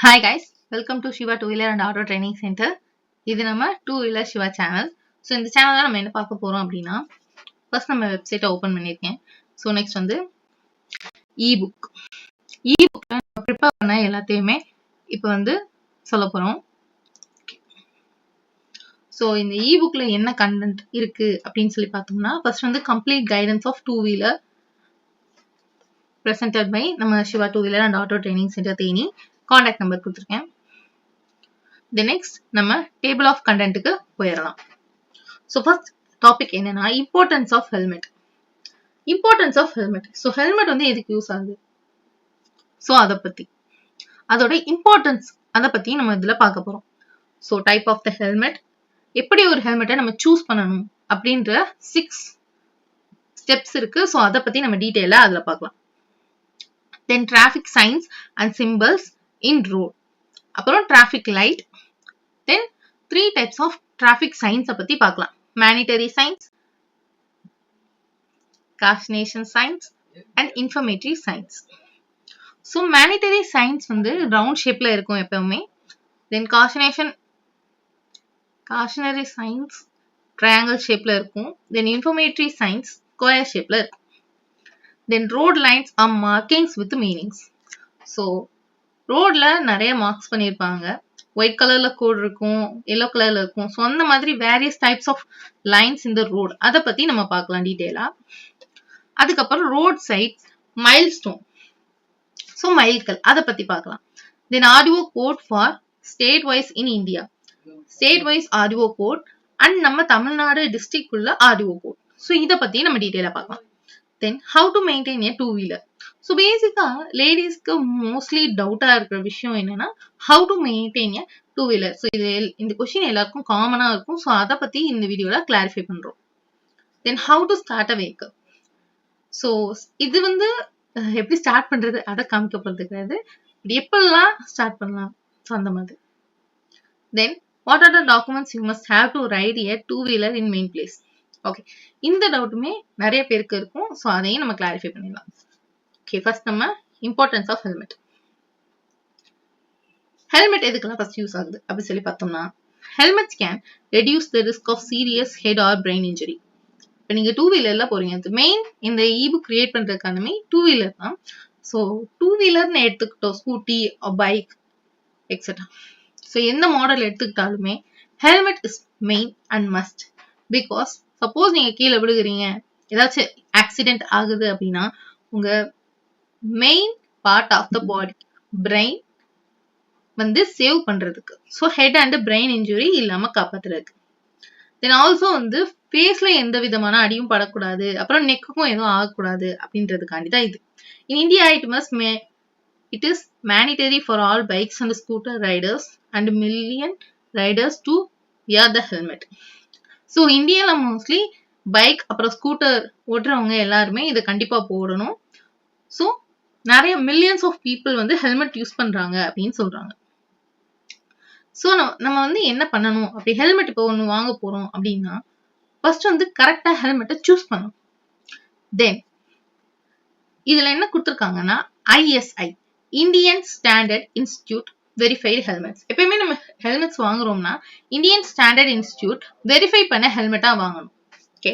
Hi guys, welcome to Shiva Two-Wheeler and Auto Training Center. இது நம்ம Two-Wheeler Shiva channel. So இந்த சேனலில் நம்ம என்ன பார்க்க போகிறோம் அப்படின்னா, ஃபர்ஸ்ட் நம்ம வெப்சைட்டை ஓப்பன் பண்ணியிருக்கேன். ஸோ நெக்ஸ்ட் வந்து இபுக். இபுக்கில் நம்ம ப்ரிப்பேர் பண்ண எல்லாத்தையுமே இப்போ வந்து சொல்ல போகிறோம். ஸோ இந்த இபுக்கில் என்ன கண்டென்ட் இருக்குது அப்படின்னு சொல்லி பார்த்தோம்னா, ஃபர்ஸ்ட் வந்து complete guidance of two wheeler presented by நம்ம Siva two wheeler and auto training centre Theni. Contact number கொடுத்துருக்கேன். The next நம்ம டேபிள் ஆஃப் கண்டென்ட்டுக்கு போயிடலாம். ஸோ ஃபர்ஸ்ட் டாபிக் என்னன்னா importance of helmet. Importance of helmet. So helmet வந்து எதுக்கு யூஸ் ஆகுது, ஸோ அதை பற்றி அதோட இம்பார்ட்டன்ஸ் அதை பற்றி நம்ம இதில் பார்க்க போகிறோம். So type of the helmet, எப்படி ஒரு ஹெல்மெட்டை நம்ம சூஸ் பண்ணணும் அப்படின்ற 6 ஸ்டெப்ஸ் இருக்கு. ஸோ அதை பற்றி நம்ம டீட்டெயிலாக அதில் பார்க்கலாம். Then traffic signs and symbols in road, அப்புறம் traffic light. Then 3 types of traffic சைன்ஸை பற்றி பார்க்கலாம். Mandatory signs, cautionary signs and informatory signs. So mandatory signs வந்து ரவுண்ட் ஷேப்பில் இருக்கும் எப்பவுமே. தென் காஷனரி சைன்ஸ் ட்ரையாங்கிள் ஷேப்பில் இருக்கும். தென் இன்ஃபர்மேட்டரி சைன்ஸ் ஸ்கொயர் ஷேப்பில் இருக்கும். Then road lines or markings with meanings. So ரோட்ல நிறைய மார்க்ஸ் பண்ணியிருப்பாங்க. ஒயிட் கலர்ல கோட் இருக்கும், எல்லோ கலர்ல இருக்கும். ஸோ அந்த மாதிரி வேரியஸ் டைப்ஸ் ஆஃப் லைன்ஸ் இந்த ரோட், அதை பத்தி நம்ம பார்க்கலாம் டீட்டெயிலா. அதுக்கப்புறம் ரோட் சைட் மைல்ஸ்டோன், ஸோ மைல்கல், அதை பத்தி பார்க்கலாம். Then RTO code for state wise in India, state wise RTO code and நம்ம தமிழ்நாடு டிஸ்ட்ரிக்ட் உள்ள ஆர்டிஓ கோட். ஸோ இதை பத்தி நம்ம டீட்டெயிலா பார்க்கலாம். Then how to maintain a two-wheeler. So பேசிக்கா லேடிஸ்க்கு மோஸ்ட்லி டவுட்டா இருக்கிற விஷயம் என்னன்னா how to maintain a two-wheeler. So இது இந்த கொஸ்டின் எல்லாருக்கும் காமனா இருக்கும். ஸோ அதை பத்தி இந்த வீடியோல கிளாரிஃபை பண்றோம். தென் how to start a vehicle. So இது வந்து எப்படி ஸ்டார்ட் பண்றது அதை காமிக்க போறது கிடையாது, எப்பெல்லாம் ஸ்டார்ட் பண்ணலாம், ஸோ அந்த மாதிரி. Then what are the documents you must have to right A two-wheeler in main place. Okay, இந்த டவுட்டுமே நிறைய பேருக்கு இருக்கும். ஸோ அதையும் நம்ம கிளாரிஃபை பண்ணிடலாம். ஓகே, ஃபர்ஸ்ட் நம்ம இம்பார்ட்டன்ஸ் ஆஃப் ஹெல்மெட். ஹெல்மெட் எதுக்கெல்லாம் ஃபர்ஸ்ட் யூஸ் ஆகுது அப்படி சொல்லி பார்த்தோம்னா, helmet can reduce the risk of serious head or brain injury. இப்போ நீங்க டூ-வீலர்ல போறீங்க, மெயின் இந்த இபுக் கிரியேட் பண்றதுக்கான மெயின் டூ-வீலர் தான். ஸோ டூ-வீலர்னு எடுத்துக்கிட்டோம், ஸ்கூட்டி, பைக் எக்ஸெட்ரா. ஸோ எந்த மாடல் எடுத்துக்கிட்டாலுமே helmet is main and must. Because suppose நீங்க கீழே விழுகிறீங்க, ஏதாச்சும் ஆக்சிடென்ட் ஆகுது அப்படின்னா உங்க main part of the body brain வந்து சேவ் பண்றதுக்கு, so head and brain injury இல்லாம காப்பாத்துறதுக்கு. தென் ஆல்சோ வந்து ஃபேஸ்ல எந்த விதமான அடியும் படக்கூடாது, அப்புறம் நெக்குக்கும் எதுவும் ஆகக்கூடாது அப்படின்றதுக்காண்டி தான் இது. In India it is mandatory for all bikes and scooter riders and million riders to wear the helmet. So இந்தியால மோஸ்ட்லி பைக் அப்புறம் ஸ்கூட்டர் ஓட்டுறவங்க எல்லாருமே இதை கண்டிப்பா போடணும். ஸோ நிறைய மில்லியன்ஸ் ஆஃப் பீப்புள் வந்து ஹெல்மெட் யூஸ் பண்றாங்க அப்படின்னு சொல்றாங்க. ஸோ நம்ம வந்து என்ன பண்ணணும், அப்படி ஹெல்மெட் இப்போ ஒன்று வாங்க போறோம் அப்படின்னா ஃபர்ஸ்ட் வந்து கரெக்டா ஹெல்மெட்டை சூஸ் பண்ணணும். தென் இதுல என்ன கொடுத்துருக்காங்கன்னா ISI, Indian standard institute verified helmets. எப்பயுமே நம்ம ஹெல்மெட்ஸ் வாங்குறோம்னா இந்தியன் ஸ்டாண்டர்ட் இன்ஸ்டிடியூட் வெரிஃபை பண்ண ஹெல்மெட்டா வாங்கணும். Okay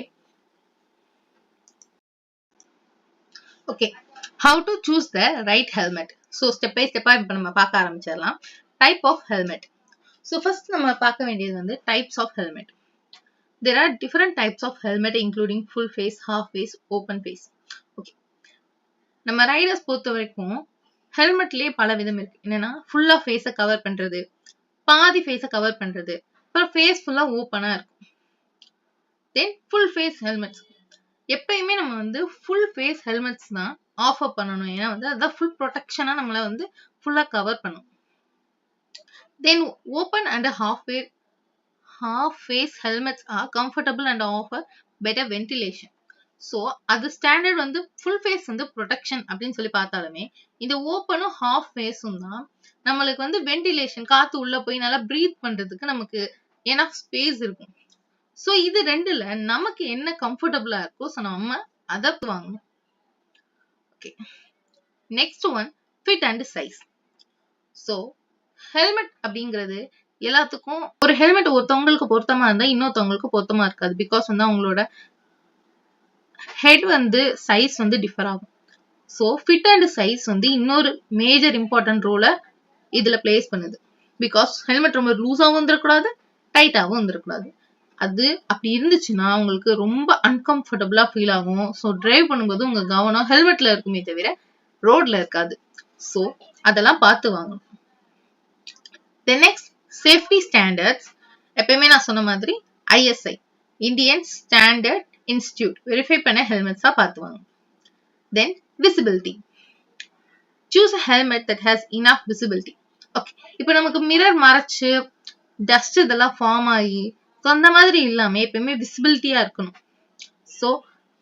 okay how to choose the right helmet. So step by ஸ்டெப்பா இப்போ நம்ம பார்க்க ஆரம்பிச்சிடலாம். Type of helmet. So first நம்ம பார்க்க வேண்டியது வந்து types of helmet. There are different types of helmet including full face, half face, open face. Okay, நம்ம ரைடர்ஸ் பொறுத்த வரைக்கும் ஹெல்மெட்லயே பல விதம் இருக்கு. என்னன்னா ஃபுல்லா ஃபேஸை கவர் பண்றது, பாதி ஃபேஸை கவர் பண்றது, அப்புறம் ஃபேஸ் ஃபுல்லா ஓப்பனா இருக்கும். Then full face helmets. எப்பயுமே நம்ம வந்து ஃபுல் ஃபேஸ் ஹெல்மெட்ஸ் தான் ஆஃபர் பண்ணணும், ஏன்னா வந்து அதான் ஃபுல் ப்ரொடெக்ஷனா நம்மள வந்து ஃபுல்லா கவர் பண்ணும். தென் open and half face helmets are comfortable and offer better ventilation. So அது ஸ்டாண்டர்ட் வந்து ஃபுல் ஃபேஸ் வந்து ப்ரொடெக்ஷன் அப்படின்னு சொல்லி பார்த்தாலுமே இந்த ஓப்பனும் ஹாஃப் ஃபேஸும் தான் நம்மளுக்கு வந்து வென்டிலேஷன், காத்து உள்ள போய் நல்லா ப்ரீத் பண்றதுக்கு நமக்கு எனஃப் ஸ்பேஸ் இருக்கும். ஸோ இது ரெண்டுல நமக்கு என்ன கம்ஃபர்டபுளா இருக்கோ ஸோ நம்ம அதை வாங்கணும். Okay, next one fit and size. So helmet அப்படிங்கிறது எல்லாத்துக்கும் ஒரு ஹெல்மெட் ஒருத்தவங்களுக்கு பொருத்தமா இருந்தா இன்னொருத்தவங்களுக்கு பொருத்தமா இருக்காது. பிகாஸ் வந்து அவங்களோட ஹெட் வந்து சைஸ் வந்து டிஃபர் ஆகும். ஸோ ஃபிட் அண்ட் சைஸ் வந்து இன்னொரு மேஜர் இம்பார்ட்டன்ட் ரோலை இதுல பிளேஸ் பண்ணுது. பிகாஸ் ஹெல்மெட் ரொம்ப லூஸாகவும் வந்துடக்கூடாது, டைட்டாகவும் வந்துடக்கூடாது. அது அப்படி இருந்துச்சுன்னா உங்களுக்கு ரொம்ப அன்கம்ஃபர்டபுளா ஃபீல் ஆகும். ஸோ டிரைவ் பண்ணும்போது உங்க கவனம் ஹெல்மெட்ல இருக்குமே தவிர ரோட்ல இருக்காது. ஸோ அதெல்லாம் பார்த்து வாங்கணும். The next safety standards, எப்பயுமே நான் சொன்ன மாதிரி ISI Indian standard institute verify பண்ண ஹெல்மெட்ஸா பார்த்து வாங்க. Then visibility, choose a helmet that has enough visibility. Okay, இப்போ நமக்கு மிரர் மறைச்சு டஸ்ட் இதெல்லாம் ஃபார்ம் ஆகி அந்த மாதிரி இல்லாம எப்பயுமே விசிபிலிட்டியா இருக்கணும். ஸோ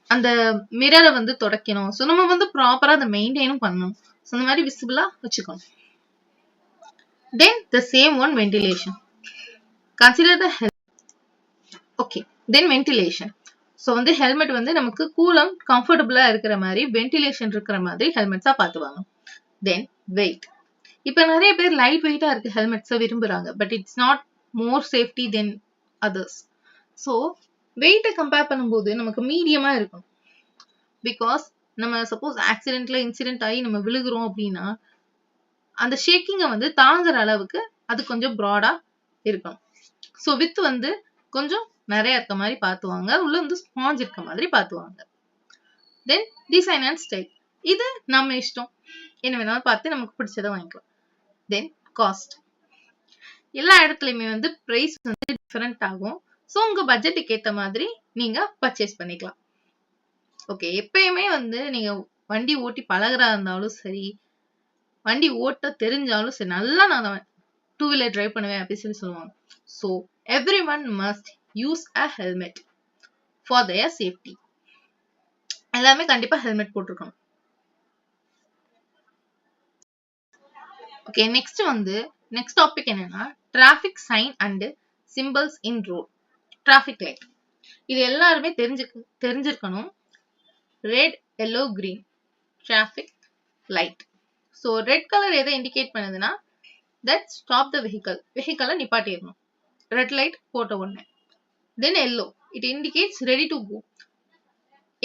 அந்த மிரரை வந்து துடைக்கணும். ஸோ நம்ம வந்து ப்ராப்பரா அதை மெயின்டைனும் பண்ணணும். ஸோ அந்த மாதிரி விசிபிளா வச்சுக்கணும். Then the same one, ventilation. Consider the okay. Then ventilation. So வந்து ஹெல்மெட் வந்து நமக்கு கூலம் கம்ஃபர்டபுளா இருக்கிற மாதிரி வென்டிலேஷன் இருக்கிற மாதிரி ஹெல்மெட்ஸா பார்த்துவாங்க. தென் வெயிட். இப்போ நிறைய பேர் லைட் வெயிட்டா இருக்க ஹெல்மெட்ஸை விரும்புறாங்க. But it's not more safety then others. So வெயிட்டை கம்பேர் பண்ணும்போது நமக்கு மீடியமா இருக்கும். பிகாஸ் நம்ம சப்போஸ் ஆக்சிடென்ட்ல இன்சிடென்ட் ஆகி நம்ம விழுகிறோம் அப்படின்னா அந்த ஷேக்கிங்கை வந்து தாங்குற அளவுக்கு அது கொஞ்சம் ப்ராடா இருக்கணும். ஸோ வித் வந்து கொஞ்சம் நிறைய இருக்க மாதிரி பார்த்துவாங்க. உள்ள வந்து ஸ்பாஞ்ச் இருக்க மாதிரி பார்த்துவாங்க. தென் டிசைன் அண்ட் ஸ்டைல், இது நம்ம இஷ்டம், என்ன வேணாலும் பார்த்து நமக்கு பிடிச்சதை வாங்கிக்கலாம். தென் காஸ்ட், எல்லா இடத்துலயுமே வந்து பிரைஸ் வந்து டிஃபரெண்ட் ஆகும். ஸோ உங்க பட்ஜெட்டுக்கு ஏற்ற மாதிரி நீங்க பர்ச்சேஸ் பண்ணிக்கலாம். ஓகே, எப்பயுமே வந்து நீங்க வண்டி ஓட்டி பழகிறா இருந்தாலும் சரி, வண்டி ஓட்ட தெரிஞ்சாலும் சரி, நல்லா நான் டூ வீலர் டிரைவ் பண்ணுவேன் அப்படின்னு சொல்லி சொல்லுவாங்க. So every one must use a helmet for their safety. எல்லாமே கண்டிப்பா ஹெல்மெட் போட்டிருக்கணும். ஓகே, நெக்ஸ்ட் டாபிக் என்னன்னா traffic sign and symbols in road. Traffic light இது எல்லாருமே தெரிஞ்சிருக்கணும். Red, yellow, green traffic light. So red colour எதை இண்டிகேட் பண்ணுதுன்னா that stop the வெஹிக்கலை நிப்பாட்டிடணும். ரெட் லைட் போட்ட உடனே. Then yellow, it indicates ready to go.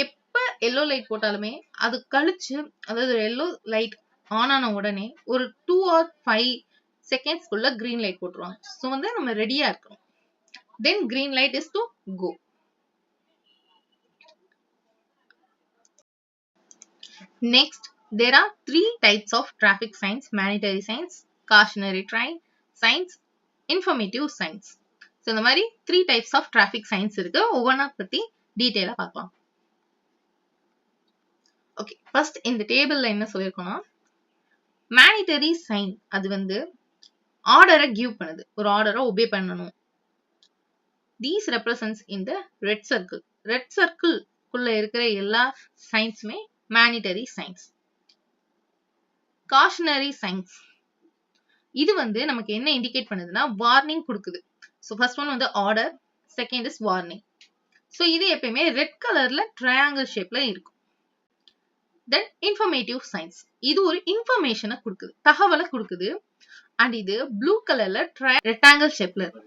எப்ப எல்லோ லைட் போட்டாலுமே அது கழிச்சு, அதாவது எல்லோ லைட் ஆன் ஆன உடனே ஒரு 2 or 5 செகண்ட்ஸ்க்குள்ள கிரீன் லைட் போட்டுருவாங்க. ஸோ வந்து நம்ம ரெடியா இருக்கணும். Then green light is to go. Next, there are 3 types of traffic signs: mandatory signs, cautionary signs, informative signs. So இந்த மாதிரி 3 types of traffic signs இருக்கு. ஒவ்வொன்றா பத்தி டீடைலா பார்க்கலாம். ஓகே, ஃபர்ஸ்ட் இந்த டேபிள்ல என்ன சொல்லிருக்கோம்னா mandatory sign, அது வந்து ஆர்டரை கிவ் பண்ணுது, ஒரு ஆர்டரை ஒபே பண்ணணும். These represents in the red circle. Red circle குள்ள இருக்கிற எல்லா சைன்ஸுமே mandatory signs. காஷனரி சைன்ஸ், இது வந்து நமக்கு என்ன இண்டிகேட் பண்ணுதுன்னா வார்னிங் கொடுக்குது. ஸோ ஃபர்ஸ்ட் ஒன் வந்து order, second is warning. So இது எப்பயுமே ரெட் கலர்ல ட்ரையாங்கிள் ஷேப்ல இருக்கும். தென் இன்ஃபர்மேட்டிவ் சைன்ஸ், இது ஒரு இன்ஃபர்மேஷனை கொடுக்குது, தகவலை கொடுக்குது. அண்ட் இது ப்ளூ கலர்ல ரெக்டாங்கிள் ஷேப்ல இருக்கு.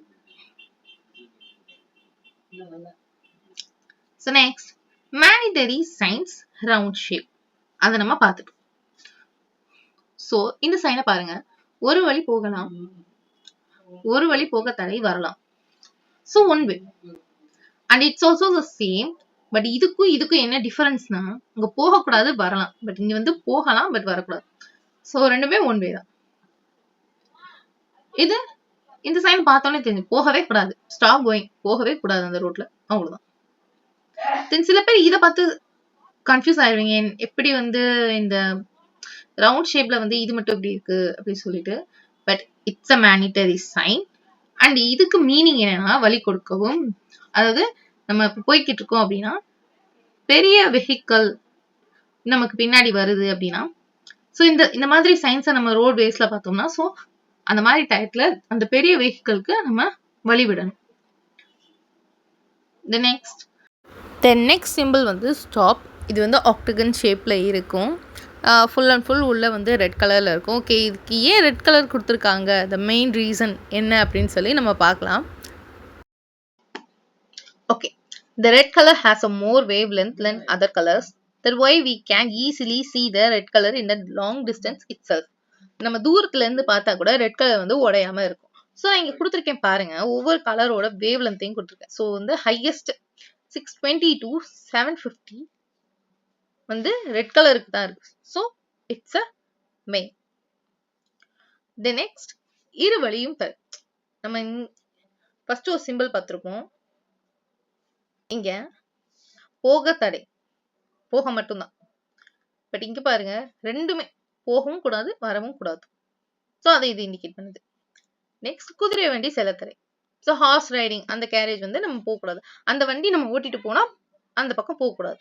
So next mandatory signs round shape, அதை நம்ம பார்த்துட்டோம். சோ இந்த சைனை பாருங்க, ஒரு வழி போகலாம், ஒரு வழி போக தடை வரலாம். So one way and it's also the same. But இதுக்கும் என்ன டிஃபரன்ஸ்னா, அங்க போக கூடாது, வரலாம். பட் இங்க வந்து போகலாம், பட் வரக்கூடாது. சோ ரெண்டுமே ஒன் வே தான். இது இந்த சைன் பார்த்தோன்னே தெரிஞ்சு போகவே கூடாது, ஸ்டாப் கோயிங், போகவே கூடாது அந்த ரோட்ல, அவ்வளவுதான். தென் சில பேர் இதை பார்த்து கன்ஃபியூஸ் ஆயிடுவீங்க, எப்படி வந்து இந்த ரவுண்ட் ஷேப்ல வந்து இது மட்டும் எப்படி இருக்கு அப்படின்னு சொல்லிட்டு. But it's a mandatory sign. And இதுக்கு மீனிங் என்னன்னா வழி கொடுக்கவும். அதாவது நம்ம போய்கிட்டு இருக்கோம் அப்படின்னா, பெரிய வெஹிக்கல் நமக்கு பின்னாடி வருது அப்படின்னா, ஸோ இந்த மாதிரி சைன்ஸை நம்ம ரோட் வேஸ்ல பார்த்தோம்னா, ஸோ அந்த மாதிரி டயத்துல அந்த பெரிய வெஹிக்கலுக்கு நம்ம வழி விடணும். த நெக்ஸ்ட் சிம்பிள் வந்து ஸ்டாப். இது வந்து ஆக்டகன் ஷேப்ல இருக்கும். ஃபுல் அண்ட் ஃபுல் உள்ளே வந்து ரெட் கலரில் இருக்கும். ஓகே, இதுக்கு ஏன் ரெட் கலர் கொடுத்துருக்காங்க, த மெயின் ரீசன் என்ன அப்படின்னு சொல்லி நம்ம பார்க்கலாம். Okay, the red color has a more wavelength than other colors. That's why we can easily see the red color in the long distance itself. நம்ம தூரத்துல இருந்து பார்த்தா கூட ரெட் கலர் வந்து உடையாம இருக்கும். ஸோ இங்க கொடுத்துருக்கேன் பாருங்க, ஒவ்வொரு கலரோட வேவ் லென்த்தையும் கொடுத்துருக்கேன். ஸோ வந்து ஹையஸ்ட் 620 to 750 வந்து ரெட் கலருக்கு தான் இருக்கு. So it's a main. The next, இரு வழியும் தடை. நம்ம ஃபர்ஸ்ட் ஒரு சிம்பிள் பார்த்துருக்கோம். இங்க போக தடை, போக மட்டும்தான். பட் இங்க பாருங்க, ரெண்டுமே போகவும் கூடாது வரவும் கூடாது. ஸோ அதை இது இண்டிகேட் பண்ணுது. நெக்ஸ்ட், குதிரை வண்டி செல்லத்தடை. ஸோ ஹார்ஸ் ரைடிங், அந்த கேரேஜ் வந்து நம்ம போகக்கூடாது. அந்த வண்டி நம்ம ஓட்டிட்டு போனா அந்த பக்கம் போகக்கூடாது.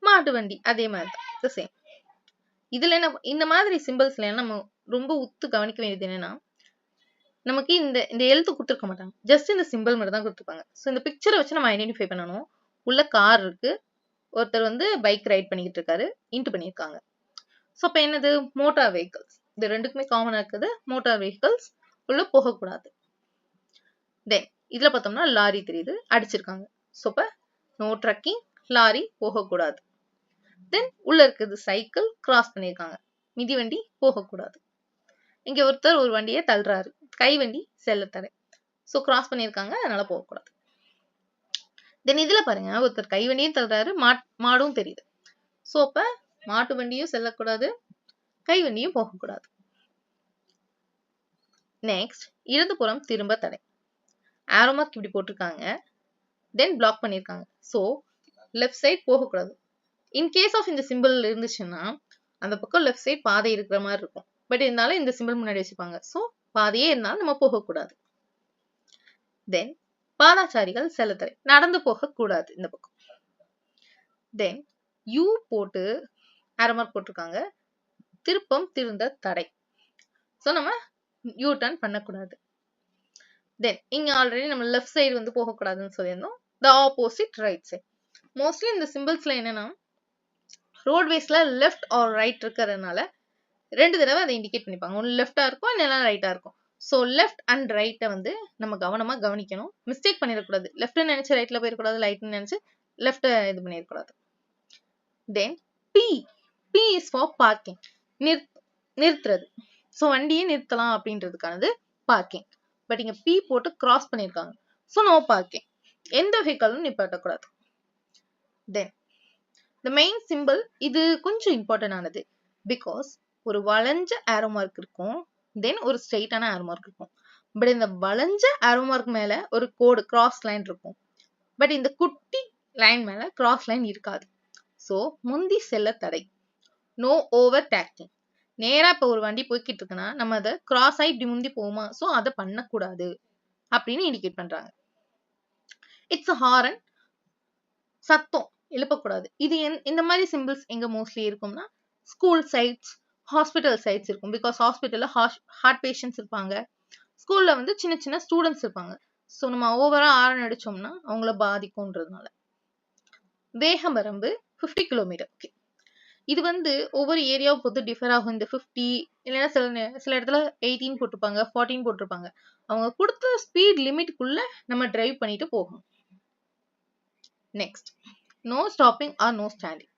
மாட்டு வண்டி அதே மாதிரி தான், சேம். இதுல என்ன, இந்த மாதிரி சிம்பிள்ஸ்ல நம்ம ரொம்ப உத்து கவனிக்க வேண்டியது என்னன்னா, நமக்கு இந்த எழுத்து கொடுத்துருக்க மாட்டாங்க, ஜஸ்ட் இந்த சிம்பிள் மட்டும் தான் கொடுத்துருப்பாங்க. ஸோ இந்த பிக்சரை வச்சு நம்ம ஐடென்டிஃபை பண்ணணும். உள்ள கார் இருக்கு, ஒருத்தர் வந்து பைக் ரைட் பண்ணிக்கிட்டு இருக்காரு, இன்ட்டு பண்ணியிருக்காங்க. ஸோ அப்போ என்னது, மோட்டார் வெஹிக்கிள்ஸ். இது ரெண்டுக்குமே காமனா இருக்குது, மோட்டார் வெஹிக்கிள்ஸ் உள்ள போகக்கூடாது. தென் இதுல பார்த்தோம்னா லாரி தெரியுது, அடிச்சிருக்காங்க. ஸோ அப்ப நோ ட்ரக்கிங், லாரி போகக்கூடாது. தென் உள்ள இருக்குது சைக்கிள், கிராஸ் பண்ணியிருக்காங்க, மிதிவண்டி போகக்கூடாது. இங்க ஒருத்தர் ஒரு வண்டியை தள்ளுறாரு, கை வண்டி செல்லத்தடை. ஸோ கிராஸ் பண்ணியிருக்காங்க, அதனால போகக்கூடாது. தென் இதுல பாருங்க, ஒருத்தர் கை வண்டியும் தள்ளுறாரு, மாடும் தெரியுது. ஸோ அப்ப மாட்டு வண்டியும் செல்லக்கூடாது, கை வண்டியும் போகக்கூடாது. நெக்ஸ்ட், இடதுபுறம் திரும்ப தடை. ஆரோ மார்க் இப்படி போட்டிருக்காங்க, தென் பிளாக் பண்ணியிருக்காங்க. ஸோ லெஃப்ட் சைட் போகக்கூடாது. இன்கேஸ் ஆஃப் இந்த சிம்பிள் இருந்துச்சுன்னா அந்த பக்கம் லெஃப்ட் சைட் பாதை இருக்கிற மாதிரி இருக்கும். பட் இருந்தாலும் இந்த சிம்பிள் முன்னாடி வச்சுப்பாங்க. ஸோ பாதையே இருந்தாலும் நம்ம போகக்கூடாது. தென் பாதாச்சாரிகள் செல்லத்தடை, நடந்து போகக்கூடாது இந்த பக்கம். தென் யூ போட்டு ஆரோ மார்க் போட்டிருக்காங்க, திருப்பம் திருந்த தடை. ஸோ நம்ம யூ டர்ன் பண்ணக்கூடாது. தென் இங்க ஆல்ரெடி நம்ம லெஃப்ட் சைடு வந்து போகக்கூடாதுன்னு சொல்லியிருந்தோம், the opposite right side. Mostly இந்த சிம்பிள்ஸ்ல என்னன்னா, ரோட்வேஸ்ல லெஃப்ட் ஆர் ரைட் இருக்கிறதுனால ரெண்டு தடவை அதை இண்டிகேட் பண்ணிப்பாங்க. ஒன்று லெஃப்டா இருக்கும், இல்லைன்னா ரைட்டா இருக்கும். ஸோ லெஃப்ட் அண்ட் ரைட்டை வந்து நம்ம கவனமா கவனிக்கணும், மிஸ்டேக் பண்ணிடக்கூடாது. லெஃப்ட் நினைச்சு ரைட்ல போயிடக்கூடாது, ரைட்னு நினைச்சு லெஃப்ட் இது பண்ணிடக்கூடாது. Then P, P is for parking, நிறுத்துறது. ஸோ வண்டியை நிறுத்தலாம் அப்படின்றதுக்கானது பார்க்கிங். பட் இங்க பி போட்டு கிராஸ் பண்ணியிருக்காங்க. ஸோ நோ பார்க்கிங், எந்த வெஹிக்கலும் நிப்பாட்டக்கூடாது. தென் the main symbol, இது கொஞ்சம் இம்பார்ட்டன்ட் ஆனது. பிகாஸ் ஒரு வளைஞ்ச ஆரோ மார்க் இருக்கும், தென் ஒரு ஸ்ட்ரெயிட்டான ஆரோ மார்க் இருக்கும். பட் இந்த வளைஞ்ச ஆரோ மார்க் மேல ஒரு கோடு, கிராஸ் லைன் இருக்கும். பட் இந்த குட்டி லைன் மேல கிராஸ் லைன் இருக்காது. ஸோ முந்தி செல்ல தடை, நோ ஓவர் டேக்கிங். நேரா இப்ப ஒரு வண்டி போய்கிட்டு இருக்குன்னா நம்ம அதை கிராஸ் ஆகி இப்படி முந்தி போகுமா, ஸோ அதை பண்ணக்கூடாது அப்படின்னு இண்டிகேட் பண்றாங்க. இட்ஸ் ஹாரன், சத்தம் எழுப்பக்கூடாது. இது இந்த மாதிரி சிம்பிள்ஸ் எங்க மோஸ்ட்லி இருக்கும்னா, ஸ்கூல் சைட்ஸ், ஹாஸ்பிட்டல் சைட்ஸ் இருக்கும். பிகாஸ் ஹாஸ்பிட்டல்ல ஹார்ட் பேஷண்ட்ஸ் இருப்பாங்க, ஸ்கூல்ல வந்து சின்ன சின்ன ஸ்டூடெண்ட்ஸ் இருப்பாங்க. ஸோ நம்ம ஓவரா ஆரன் அடிச்சோம்னா அவங்கள பாதிக்கும்ன்றதுனால. வேக வரம்பு 50 கிலோமீட்டர். ஓகே, இது வந்து ஒவ்வொரு ஏரியாவை பொறுத்து டிஃபர் ஆகும். இந்த 50 இல்லைன்னா சில இடத்துல 18 போட்டிருப்பாங்க, 14 போட்டிருப்பாங்க. அவங்க கொடுத்த ஸ்பீட் லிமிட்டுக்குள்ள நம்ம டிரைவ் பண்ணிட்டு போகணும். Next, no stopping or no standing.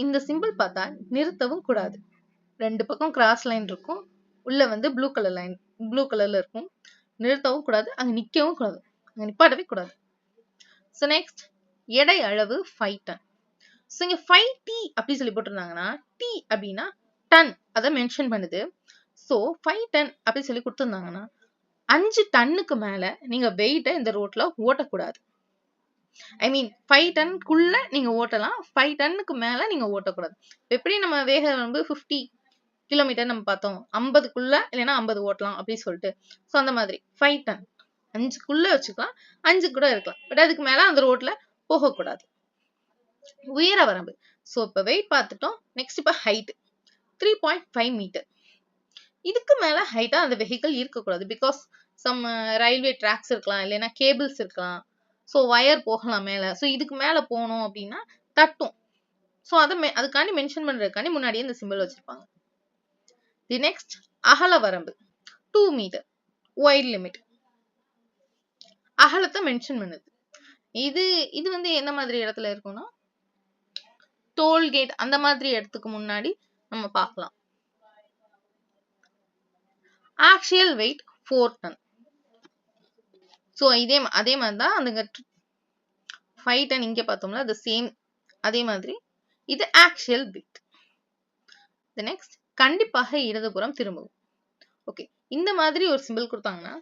இந்த சிம்பிள் பார்த்தா நிறுத்தவும் கூடாது. ரெண்டு பக்கம் கிராஸ் லைன் இருக்கும், உள்ள வந்து ப்ளூ கலர்ல இருக்கும். நிறுத்தவும் கூடாது, அங்க நிக்கவும் கூடாது, அங்க நிப்பாட்டவே கூடாது. ஸோ நெக்ஸ்ட், எடை அளவு 5 டன். ஸோ இங்க 5T அப்படி சொல்லி போட்டிருந்தாங்கன்னா, T அப்படின்னா டன், அதை மென்ஷன் பண்ணுது. ஸோ 5 டன் அப்படி சொல்லி கொடுத்துருந்தாங்கன்னா 5 டன்னுக்கு மேல நீங்க வெயிட்டை இந்த ரோட்ல ஓட்டக்கூடாது. ஐ மீன் 5 டன்னுக்குள்ள நீங்க ஓட்டலாம், 5 டன்னுக்கு மேல நீங்க ஓட்டக்கூடாது. எப்படி நம்ம வேகம் வந்து 50 கிலோமீட்டர் நம்ம பார்த்தோம், 50க்குள்ள இல்லைன்னா 50 ஓட்டலாம் அப்படின்னு சொல்லிட்டு. ஸோ அந்த மாதிரி 5 டன் 5க்குள்ள வச்சுக்கலாம், 5 கூட இருக்கலாம். பட் அதுக்கு மேல அந்த ரோட்ல போகக்கூடாது. உயர வரம்பு. ஸோ இப்ப வெயிட் பார்த்துட்டோம். நெக்ஸ்ட் இப்ப ஹைட் 3.5 மீட்டர். இதுக்கு மேல ஹைட்டா அந்த வெஹிக்கிள் இருக்கக்கூடாது. பிகாஸ் சம் ரயில்வே ட்ராக்ஸ் இருக்கலாம், இல்லைன்னா கேபிள்ஸ் இருக்கலாம், ஸோ வயர் போகலாம் மேல. ஸோ இதுக்கு மேல போனோம் அப்படின்னா தட்டும். ஸோ அதுக்காண்டி மென்ஷன் பண்றதுக்காண்டி முன்னாடியே இந்த சிம்பிள் வச்சிருப்பாங்க. தி நெக்ஸ்ட் அகல வரம்பு 2 மீட்டர் வைட் லிமிட். அகலத்தை மென்ஷன் பண்ணுது. இது வந்து எந்த மாதிரி இடத்துல இருக்கும்னா டோல்கேட் அந்த மாதிரி இடத்துக்கு முன்னாடி நம்ம பார்க்கலாம். Actual wait 4 ton. ஸோ அதே மாதிரி தான் அந்த 5 டன் இங்கே பார்த்தோம்னா அது சேம் அதே மாதிரி இது ஆக்சுவல் வெயிட். நெக்ஸ்ட் கண்டிப்பாக இடதுபுறம் திரும்பவும். ஓகே, இந்த மாதிரி ஒரு சிம்பிள் கொடுத்தாங்கன்னா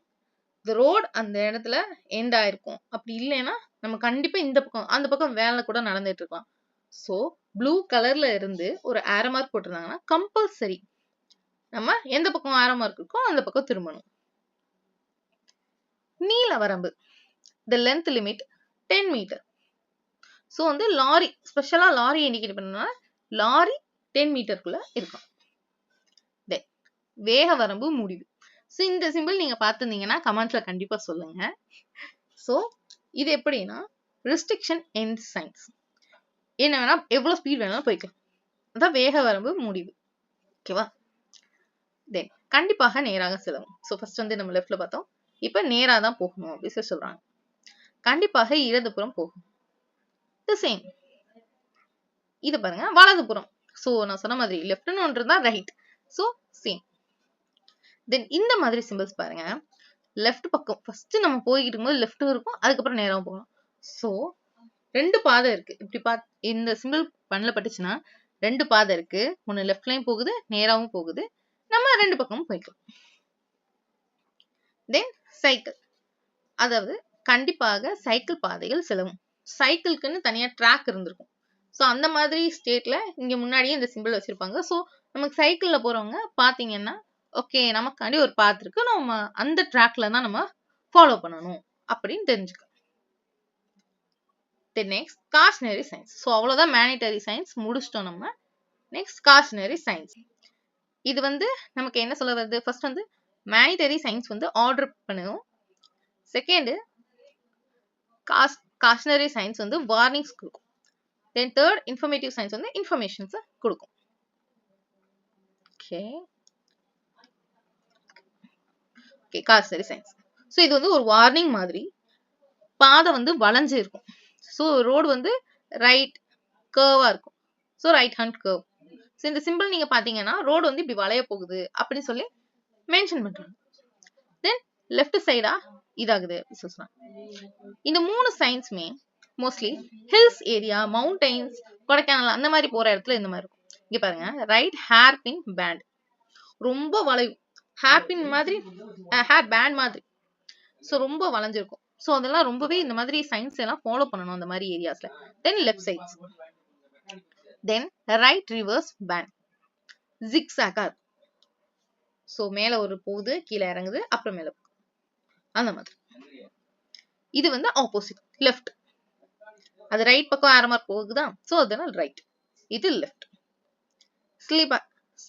the road அந்த இடத்துல எண்ட் ஆயிருக்கும். அப்படி இல்லைன்னா நம்ம கண்டிப்பா இந்த பக்கம் அந்த பக்கம் வேலை கூட நடந்துட்டு இருக்கலாம். ஸோ ப்ளூ கலர்ல இருந்து ஒரு ஆரோ மார்க் போட்டிருந்தாங்கன்னா கம்பல்சரி நம்ம எந்த பக்கம் ஆரோ மார்க் இருக்கோ அந்த பக்கம் திரும்பணும். நீள வரம்பு the length limit 10 metre. So வந்து லாரி ஸ்பெஷலா லாரி இண்டிகேட் பண்ணா லாரி 10 மீட்டருக்குள்ள இருக்கும். வேக வரம்பு முடிவு. ஸோ இந்த சிம்பிள் நீங்க பார்த்துருந்தீங்கன்னா கமெண்ட்ஸ்ல கண்டிப்பா சொல்லுங்க. ஸோ இது எப்படின்னா ரெஸ்ட்ரிக்ஷன் எண்ட் சைன்ஸ். என்ன வேணா எவ்வளவு ஸ்பீட் வேணாலும் போய்க்கலாம். அதான் வேக வரம்பு முடிவு. ஓகேவா? தென் கண்டிப்பாக நேராக செல்லவும். ஸோ ஃபர்ஸ்ட் வந்து நம்ம லெஃப்ட்ல பார்த்தோம். இப்ப நேரா தான் போகணும் அப்படின்னு சொல்றாங்க. கண்டிப்பாக இடதுபுறம் போகும். The same. இது பாருங்க வலதுபுறம். ஸோ நான் சொன்ன மாதிரி லெஃப்ட்னு ஒன்று இருந்தா ரைட். So same. தென் இந்த மாதிரி சிம்பிள்ஸ் பாருங்க. லெஃப்ட் பக்கம் ஃபர்ஸ்ட் நம்ம போய்கிட்டு இருக்கும்போது லெஃப்ட்டும் இருக்கும், அதுக்கப்புறம் நேராவும் போகலாம். ஸோ 2 பாதை இருக்கு. இப்படி இந்த சிம்பிள் பண்ணப்பட்டுச்சுன்னா 2 பாதை இருக்கு. ஒன்னு லெஃப்ட்லயும் போகுது, நேராவும் போகுது. நம்ம 2 பக்கமும் போய்க்கலாம். தென் சைக்கிள். அதாவது கண்டிப்பாக சைக்கிள் பாதைகள் செல்லவும். சைக்கிள்க்குன்னு தனியா ட்ராக் இருந்திருக்கும். ஸோ அந்த மாதிரி ஸ்டேட்ல இங்க முன்னாடியே இந்த சிம்பிள் வச்சிருப்பாங்க. ஸோ நமக்கு சைக்கிள்ல போறவங்க பாத்தீங்கன்னா ஓகே நமக்காண்டி ஒரு பாத் இருக்கு, நம்ம அந்த ட்ராக்ல தான் நம்ம ஃபாலோ பண்ணணும் அப்படின்னு தெரிஞ்சுக்கலாம். Next cautionary signs. ஸோ அவ்வளவுதான் மேனிட்டரி சைன்ஸ் முடிச்சிட்டோம் நம்ம. Next cautionary signs. இது வந்து நமக்கு என்ன சொல்ல வருது? ஃபர்ஸ்ட் வந்து மேனிட்டரி சைன்ஸ் வந்து ஆர்டர் பண்ணுவோம். செகண்ட் காஷனரி சைன்ஸ் வந்து வார்னிங்ஸ் கொடுக்கும். தென் தேர்ட் இன்ஃபர்மேட்டிவ் சைன்ஸ் வந்து இன்ஃபர்மேஷன்ஸ் கொடுக்கும். Okay okay cautionary signs. So இது வந்து ஒரு வார்னிங் மாதிரி. பாதை வந்து வளைஞ்சு இருக்கும். ஸோ ரோடு வந்து ரைட் கர்வா இருக்கும். So right hand curve. So இந்த சிம்பிள் நீங்க பாத்தீங்கன்னா ரோடு வந்து இப்படி வளைய போகுது அப்படின்னு சொல்லி மென்ஷன் பண்றாங்க. தென் லெஃப்ட் சைடா இதாகுது சொல்றாங்க. இந்த 3 சைன்ஸுமே mostly hills area, mountains, Kodaikanal அந்த மாதிரி போற இடத்துல இந்த மாதிரி இருக்கும். இங்க பாருங்க ரைட் ஹேர் பின் பேண்ட் ரொம்ப வளையும். ஹேர் பின் மாதிரி ஹேர் பேண்ட் மாதிரி. ஸோ ரொம்ப வளைஞ்சிருக்கும். ஸோ அதெல்லாம் ரொம்பவே இந்த மாதிரி சைன்ஸ் எல்லாம் ஃபாலோ பண்ணணும் அந்த மாதிரி ஏரியாஸ்ல. Then left sides. Then right reverse bend ஜிக்ஸாக்கா. ஸோ மேல ஒரு போகுது, கீழே இறங்குது, அப்புறம் மேல அந்த மாதிரி. இது வந்து ஆப்போசிட் லெஃப்ட். அது ரைட் பக்கம் ஆரோ மார்க் போகுதா? ஸோ அதனால ரைட். இது லெஃப்ட்.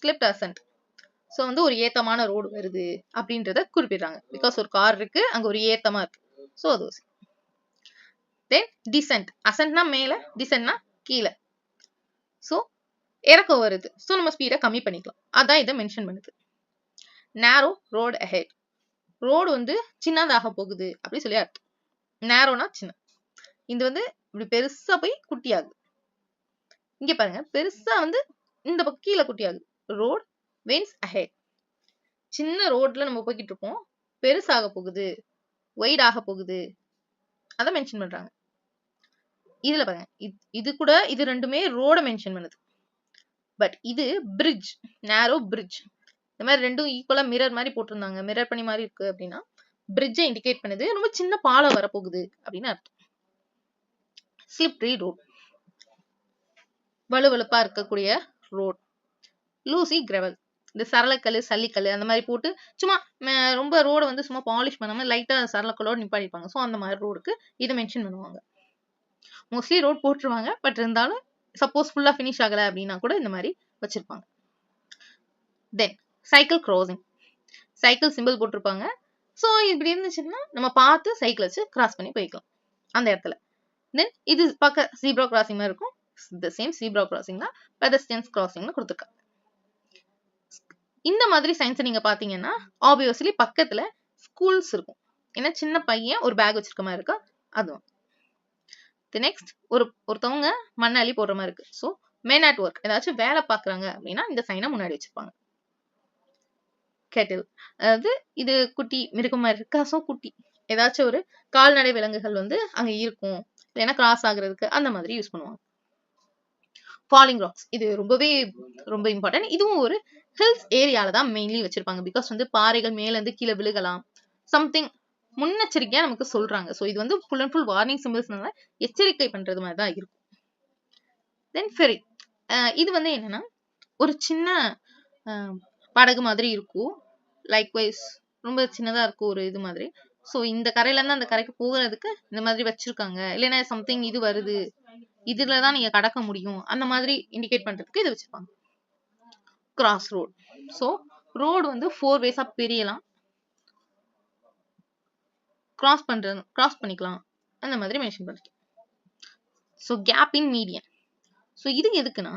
Slip ascent. ஸோ வந்து ஒரு ஏத்தமான ரோடு வருது அப்படின்றத குறிப்பிடுறாங்க. பிகாஸ் ஒரு கார் இருக்கு, அங்க ஒரு ஏத்தமா இருக்கு. ஸோ அது தென் டிசென்ட். அசென்ட்னா மேல, டிசென்ட்னா கீழே. ஸோ இறக்கம் வருது. ஸோ நம்ம ஸ்பீடை கம்மி பண்ணிக்கலாம். அதான் இதை மென்ஷன் பண்ணுது. நேரோ ரோடு அஹெட். ரோடு வந்து சின்னதாக போகுது அப்படி சொல்லி அர்த்தம். நேரோனா சின்ன. இது வந்து இப்படி பெருசா போய் குட்டியாகுது. இங்க பாருங்க பெருசா வந்து இந்த பக்கம் கீழே குட்டியாகுது. Road Vance ahead. சின்ன ரோட்ல நம்ம போய்கிட்டு இருக்கோம், பெருசாக போகுது, வைட் ஆக போகுது, அதை மென்ஷன் பண்றாங்க. இதுல பாருங்க இது கூட இது ரெண்டுமே ரோட மென்ஷன் பண்ணுது. பட் இது பிரிட்ஜ், நேரோ பிரிட்ஜ். இந்த மாதிரி ரெண்டும் ஈக்குவலா மிரர் மாதிரி போட்டிருந்தாங்க. மிரர் பண்ணி மாதிரி இருக்கு அப்படின்னா பிரிட்ஜை இண்டிகேட் பண்ணுது. ரொம்ப சின்ன பாலம் வரப்போகுது அப்படின்னு அர்த்தம். ஸ்லிப்ரி ரோட். வலுவலுப்பா இருக்கக்கூடிய ரோட். லூசி கிரெவல். இந்த சரளக்கல், சல்லிக்கல் அந்த மாதிரி போட்டு சும்மா ரொம்ப ரோட வந்து சும்மா பாலிஷ் பண்ணாம லைட்டா சரளக்கல்லோட நிப்பாடிப்பாங்க. ஸோ அந்த மாதிரி ரோடுக்கு இதை மென்ஷன் பண்ணுவாங்க. மோஸ்ட்லி ரோட் போட்டுருவாங்க. பட் இருந்தாலும் சப்போஸ் ஃபுல்லா ஃபினிஷ் ஆகல அப்படின்னா கூட இந்த மாதிரி வச்சிருப்பாங்க. தென் சைக்கிள் கிராசிங். சைக்கிள் சிம்பிள் போட்டிருப்பாங்க. ஸோ இப்படி இருந்துச்சுன்னா நம்ம பார்த்து சைக்கிள் வச்சு கிராஸ் பண்ணி போய்க்கலாம் அந்த இடத்துல. தென் இது பார்க்க ஜீப்ரா கிராசிங் மாதிரி இருக்கும். the same zebra crossing தான் pedestrians crossing கொடுத்திருக்காங்க. இந்த மாதிரி சைன்ஸ் நீங்க பாத்தீங்கன்னா ஆப்வியஸ்லி பக்கத்துல ஸ்கூல்ஸ் இருக்கும். ஏன்னா சின்ன பையன் ஒரு பேக் வச்சிருக்க மாதிரி இருக்கு. அதுவும் நெக்ஸ்ட் ஒருத்தவங்க மண்ணாளி போடுற மாதிரி இருக்கு. ஸோ men at work ஏதாச்சும் வேலை பாக்குறாங்க அப்படின்னா இந்த சைனை முன்னாடி வச்சிருப்பாங்க. கேட்டில் அதாவது இது குட்டி மிருகம் மாதிரி இருக்கா. ஸோ குட்டி ஏதாச்சும் ஒரு கால்நடை விலங்குகள் வந்து அங்க இருக்கும், இல்லைன்னா கிராஸ் ஆகுறதுக்கு அந்த மாதிரி யூஸ் பண்ணுவாங்க. ஃபாலிங் ராக்ஸ் இது ரொம்ப இம்பார்ட்டன்ட். இதுவும் ஒரு ஹில்ஸ் ஏரியால தான் மெயின்லி வச்சிருப்பாங்க. பிகாஸ் வந்து பாறைகள் மேல இருந்து கீழே விழுகலாம், சம்திங் முன்னெச்சரிக்கையா நமக்கு சொல்றாங்க. ஸோ இது வந்து ஃபுல் அண்ட் ஃபுல் வார்னிங் சிம்பிள்ஸ்னால எச்சரிக்கை பண்றது மாதிரி தான் இருக்கும். தென் ஃபெரி இது வந்து என்னன்னா ஒரு சின்ன படகு மாதிரி இருக்கும். லைக்வைஸ் ரொம்ப சின்னதா இருக்கும் ஒரு இது மாதிரி. ஸோ இந்த கரையில இருந்து அந்த கரைக்கு போகிறதுக்கு இந்த மாதிரி வச்சிருக்காங்க. இல்லைன்னா சம்திங் இது வருது, இதுலதான் நீங்க கடக்க முடியும், அந்த மாதிரி இண்டிகேட் பண்றதுக்கு இது வச்சிருப்பாங்க. Cross road. ஸோ ரோடு வந்து 4 ways பிரியலாம், கிராஸ் பண்ணிக்கலாம், அந்த மாதிரி மென்ஷன் பண்ணிருக்கேன். ஸோ கேப் இன் மீடியன். ஸோ இது எதுக்குன்னா